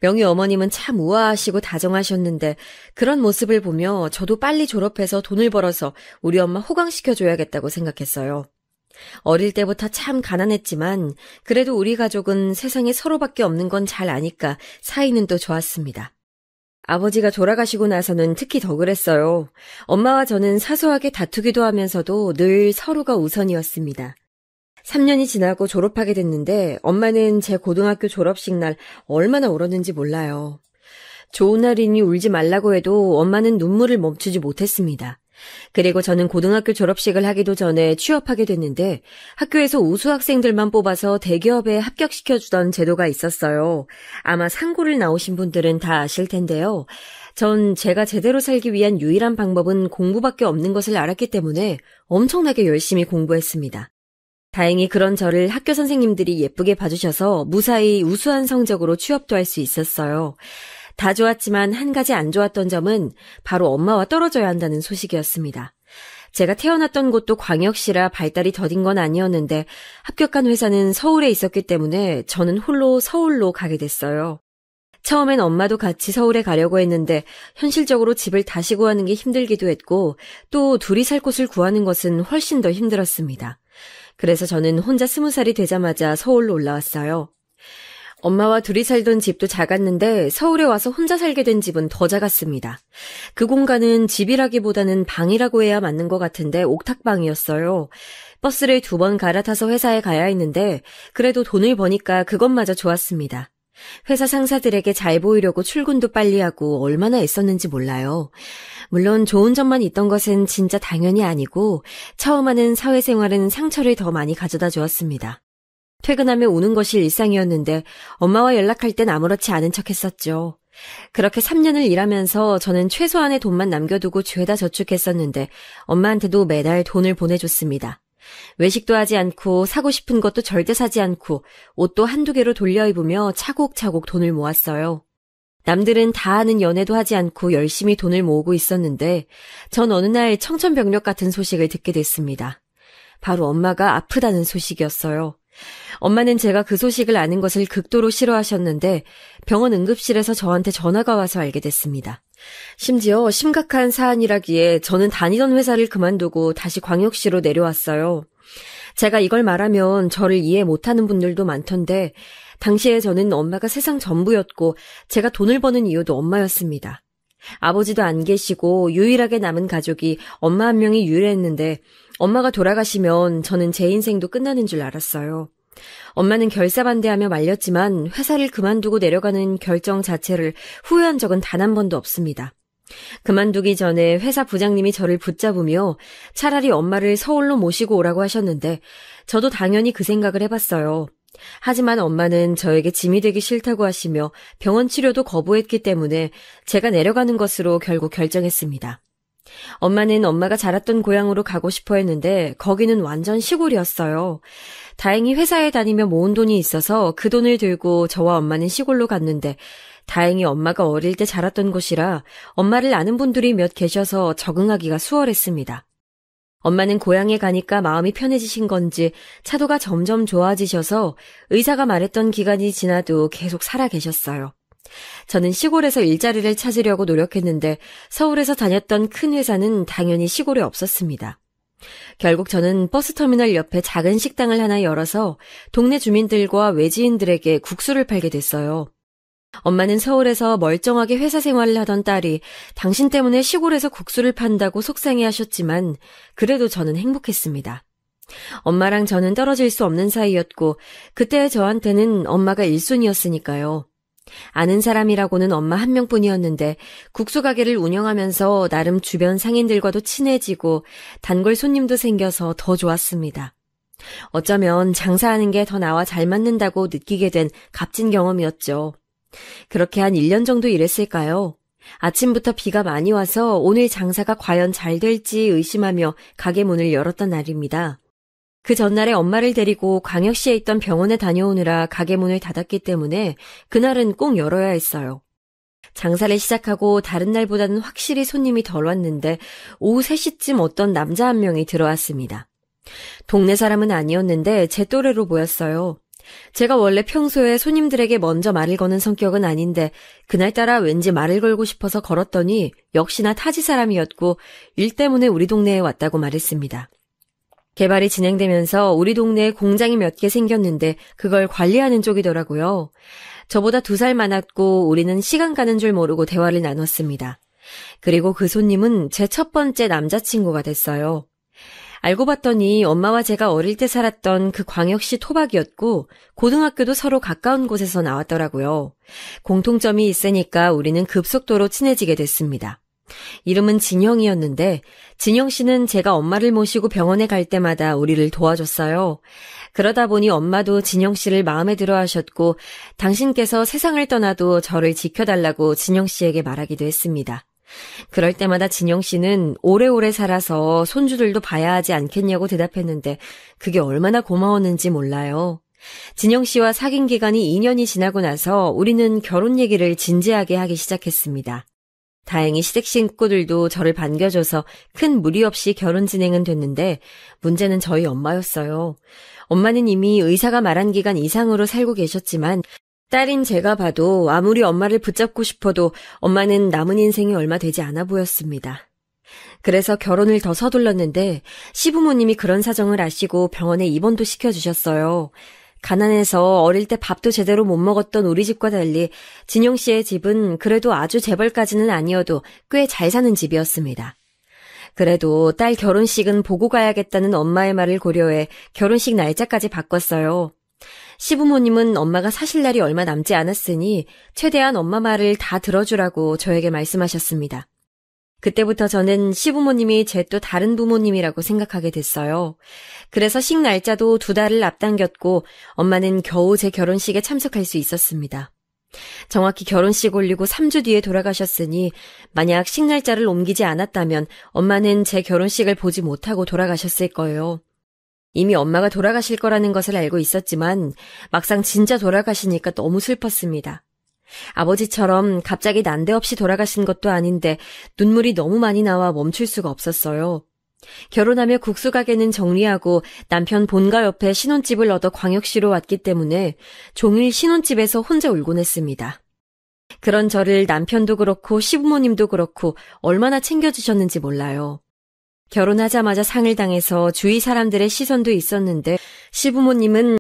명희 어머님은 참 우아하시고 다정하셨는데 그런 모습을 보며 저도 빨리 졸업해서 돈을 벌어서 우리 엄마 호강시켜줘야겠다고 생각했어요. 어릴 때부터 참 가난했지만 그래도 우리 가족은 세상에 서로밖에 없는 건 잘 아니까 사이는 또 좋았습니다. 아버지가 돌아가시고 나서는 특히 더 그랬어요. 엄마와 저는 사소하게 다투기도 하면서도 늘 서로가 우선이었습니다. 3년이 지나고 졸업하게 됐는데 엄마는 제 고등학교 졸업식 날 얼마나 울었는지 몰라요. 좋은 날이니 울지 말라고 해도 엄마는 눈물을 멈추지 못했습니다. 그리고 저는 고등학교 졸업식을 하기도 전에 취업하게 됐는데 학교에서 우수 학생들만 뽑아서 대기업에 합격시켜주던 제도가 있었어요. 아마 상고를 나오신 분들은 다 아실 텐데요. 전 제가 제대로 살기 위한 유일한 방법은 공부밖에 없는 것을 알았기 때문에 엄청나게 열심히 공부했습니다. 다행히 그런 저를 학교 선생님들이 예쁘게 봐주셔서 무사히 우수한 성적으로 취업도 할 수 있었어요. 다 좋았지만 한 가지 안 좋았던 점은 바로 엄마와 떨어져야 한다는 소식이었습니다. 제가 태어났던 곳도 광역시라 발달이 더딘 건 아니었는데 합격한 회사는 서울에 있었기 때문에 저는 홀로 서울로 가게 됐어요. 처음엔 엄마도 같이 서울에 가려고 했는데 현실적으로 집을 다시 구하는 게 힘들기도 했고 또 둘이 살 곳을 구하는 것은 훨씬 더 힘들었습니다. 그래서 저는 혼자 20살이 되자마자 서울로 올라왔어요. 엄마와 둘이 살던 집도 작았는데 서울에 와서 혼자 살게 된 집은 더 작았습니다. 그 공간은 집이라기보다는 방이라고 해야 맞는 것 같은데 옥탑방이었어요. 버스를 2번 갈아타서 회사에 가야 했는데 그래도 돈을 버니까 그것마저 좋았습니다. 회사 상사들에게 잘 보이려고 출근도 빨리 하고 얼마나 애썼는지 몰라요. 물론 좋은 점만 있던 것은 진짜 당연히 아니고 처음 하는 사회생활은 상처를 더 많이 가져다 주었습니다. 퇴근하며 우는 것이 일상이었는데 엄마와 연락할 땐 아무렇지 않은 척 했었죠. 그렇게 3년을 일하면서 저는 최소한의 돈만 남겨두고 죄다 저축했었는데 엄마한테도 매달 돈을 보내줬습니다. 외식도 하지 않고 사고 싶은 것도 절대 사지 않고 옷도 한두 개로 돌려 입으며 차곡차곡 돈을 모았어요. 남들은 다 하는 연애도 하지 않고 열심히 돈을 모으고 있었는데 전 어느 날 청천벽력 같은 소식을 듣게 됐습니다. 바로 엄마가 아프다는 소식이었어요. 엄마는 제가 그 소식을 아는 것을 극도로 싫어하셨는데 병원 응급실에서 저한테 전화가 와서 알게 됐습니다. 심지어 심각한 사안이라기에 저는 다니던 회사를 그만두고 다시 광역시로 내려왔어요. 제가 이걸 말하면 저를 이해 못하는 분들도 많던데 당시에 저는 엄마가 세상 전부였고 제가 돈을 버는 이유도 엄마였습니다. 아버지도 안 계시고 유일하게 남은 가족이 엄마 한 명이 유일했는데 엄마가 돌아가시면 저는 제 인생도 끝나는 줄 알았어요. 엄마는 결사반대하며 말렸지만 회사를 그만두고 내려가는 결정 자체를 후회한 적은 단 한 번도 없습니다. 그만두기 전에 회사 부장님이 저를 붙잡으며 차라리 엄마를 서울로 모시고 오라고 하셨는데 저도 당연히 그 생각을 해봤어요. 하지만 엄마는 저에게 짐이 되기 싫다고 하시며 병원 치료도 거부했기 때문에 제가 내려가는 것으로 결국 결정했습니다. 엄마는 엄마가 자랐던 고향으로 가고 싶어 했는데 거기는 완전 시골이었어요. 다행히 회사에 다니며 모은 돈이 있어서 그 돈을 들고 저와 엄마는 시골로 갔는데 다행히 엄마가 어릴 때 자랐던 곳이라 엄마를 아는 분들이 몇 계셔서 적응하기가 수월했습니다. 엄마는 고향에 가니까 마음이 편해지신 건지 차도가 점점 좋아지셔서 의사가 말했던 기간이 지나도 계속 살아 계셨어요. 저는 시골에서 일자리를 찾으려고 노력했는데 서울에서 다녔던 큰 회사는 당연히 시골에 없었습니다. 결국 저는 버스터미널 옆에 작은 식당을 하나 열어서 동네 주민들과 외지인들에게 국수를 팔게 됐어요. 엄마는 서울에서 멀쩡하게 회사 생활을 하던 딸이 당신 때문에 시골에서 국수를 판다고 속상해 하셨지만 그래도 저는 행복했습니다. 엄마랑 저는 떨어질 수 없는 사이였고 그때 저한테는 엄마가 1순위였으니까요. 아는 사람이라고는 엄마 한 명뿐이었는데 국수 가게를 운영하면서 나름 주변 상인들과도 친해지고 단골 손님도 생겨서 더 좋았습니다. 어쩌면 장사하는 게 더 나와 잘 맞는다고 느끼게 된 값진 경험이었죠. 그렇게 한 1년 정도 일했을까요? 아침부터 비가 많이 와서 오늘 장사가 과연 잘 될지 의심하며 가게 문을 열었던 날입니다. 그 전날에 엄마를 데리고 광역시에 있던 병원에 다녀오느라 가게 문을 닫았기 때문에 그날은 꼭 열어야 했어요. 장사를 시작하고 다른 날보다는 확실히 손님이 덜 왔는데 오후 3시쯤 어떤 남자 한 명이 들어왔습니다. 동네 사람은 아니었는데 제 또래로 보였어요. 제가 원래 평소에 손님들에게 먼저 말을 거는 성격은 아닌데 그날따라 왠지 말을 걸고 싶어서 걸었더니 역시나 타지 사람이었고 일 때문에 우리 동네에 왔다고 말했습니다. 개발이 진행되면서 우리 동네에 공장이 몇 개 생겼는데 그걸 관리하는 쪽이더라고요. 저보다 2살 많았고 우리는 시간 가는 줄 모르고 대화를 나눴습니다. 그리고 그 손님은 제 첫 번째 남자친구가 됐어요. 알고 봤더니 엄마와 제가 어릴 때 살았던 그 광역시 토박이었고 고등학교도 서로 가까운 곳에서 나왔더라고요. 공통점이 있으니까 우리는 급속도로 친해지게 됐습니다. 이름은 진영이었는데 진영 씨는 제가 엄마를 모시고 병원에 갈 때마다 우리를 도와줬어요. 그러다 보니 엄마도 진영 씨를 마음에 들어 하셨고 당신께서 세상을 떠나도 저를 지켜달라고 진영 씨에게 말하기도 했습니다. 그럴 때마다 진영 씨는 오래오래 살아서 손주들도 봐야 하지 않겠냐고 대답했는데 그게 얼마나 고마웠는지 몰라요. 진영 씨와 사귄 기간이 2년이 지나고 나서 우리는 결혼 얘기를 진지하게 하기 시작했습니다. 다행히 시댁 식구들도 저를 반겨줘서 큰 무리 없이 결혼 진행은 됐는데 문제는 저희 엄마였어요. 엄마는 이미 의사가 말한 기간 이상으로 살고 계셨지만 딸인 제가 봐도 아무리 엄마를 붙잡고 싶어도 엄마는 남은 인생이 얼마 되지 않아 보였습니다. 그래서 결혼을 더 서둘렀는데 시부모님이 그런 사정을 아시고 병원에 입원도 시켜주셨어요. 가난해서 어릴 때 밥도 제대로 못 먹었던 우리 집과 달리 진용 씨의 집은 그래도 아주 재벌까지는 아니어도 꽤 잘 사는 집이었습니다. 그래도 딸 결혼식은 보고 가야겠다는 엄마의 말을 고려해 결혼식 날짜까지 바꿨어요. 시부모님은 엄마가 사실 날이 얼마 남지 않았으니 최대한 엄마 말을 다 들어주라고 저에게 말씀하셨습니다. 그때부터 저는 시부모님이 제 또 다른 부모님이라고 생각하게 됐어요. 그래서 식 날짜도 2달을 앞당겼고 엄마는 겨우 제 결혼식에 참석할 수 있었습니다. 정확히 결혼식 올리고 3주 뒤에 돌아가셨으니 만약 식 날짜를 옮기지 않았다면 엄마는 제 결혼식을 보지 못하고 돌아가셨을 거예요. 이미 엄마가 돌아가실 거라는 것을 알고 있었지만 막상 진짜 돌아가시니까 너무 슬펐습니다. 아버지처럼 갑자기 난데없이 돌아가신 것도 아닌데 눈물이 너무 많이 나와 멈출 수가 없었어요. 결혼하며 국수 가게는 정리하고 남편 본가 옆에 신혼집을 얻어 광역시로 왔기 때문에 종일 신혼집에서 혼자 울곤 했습니다. 그런 저를 남편도 그렇고 시부모님도 그렇고 얼마나 챙겨주셨는지 몰라요. 결혼하자마자 상을 당해서 주위 사람들의 시선도 있었는데 시부모님은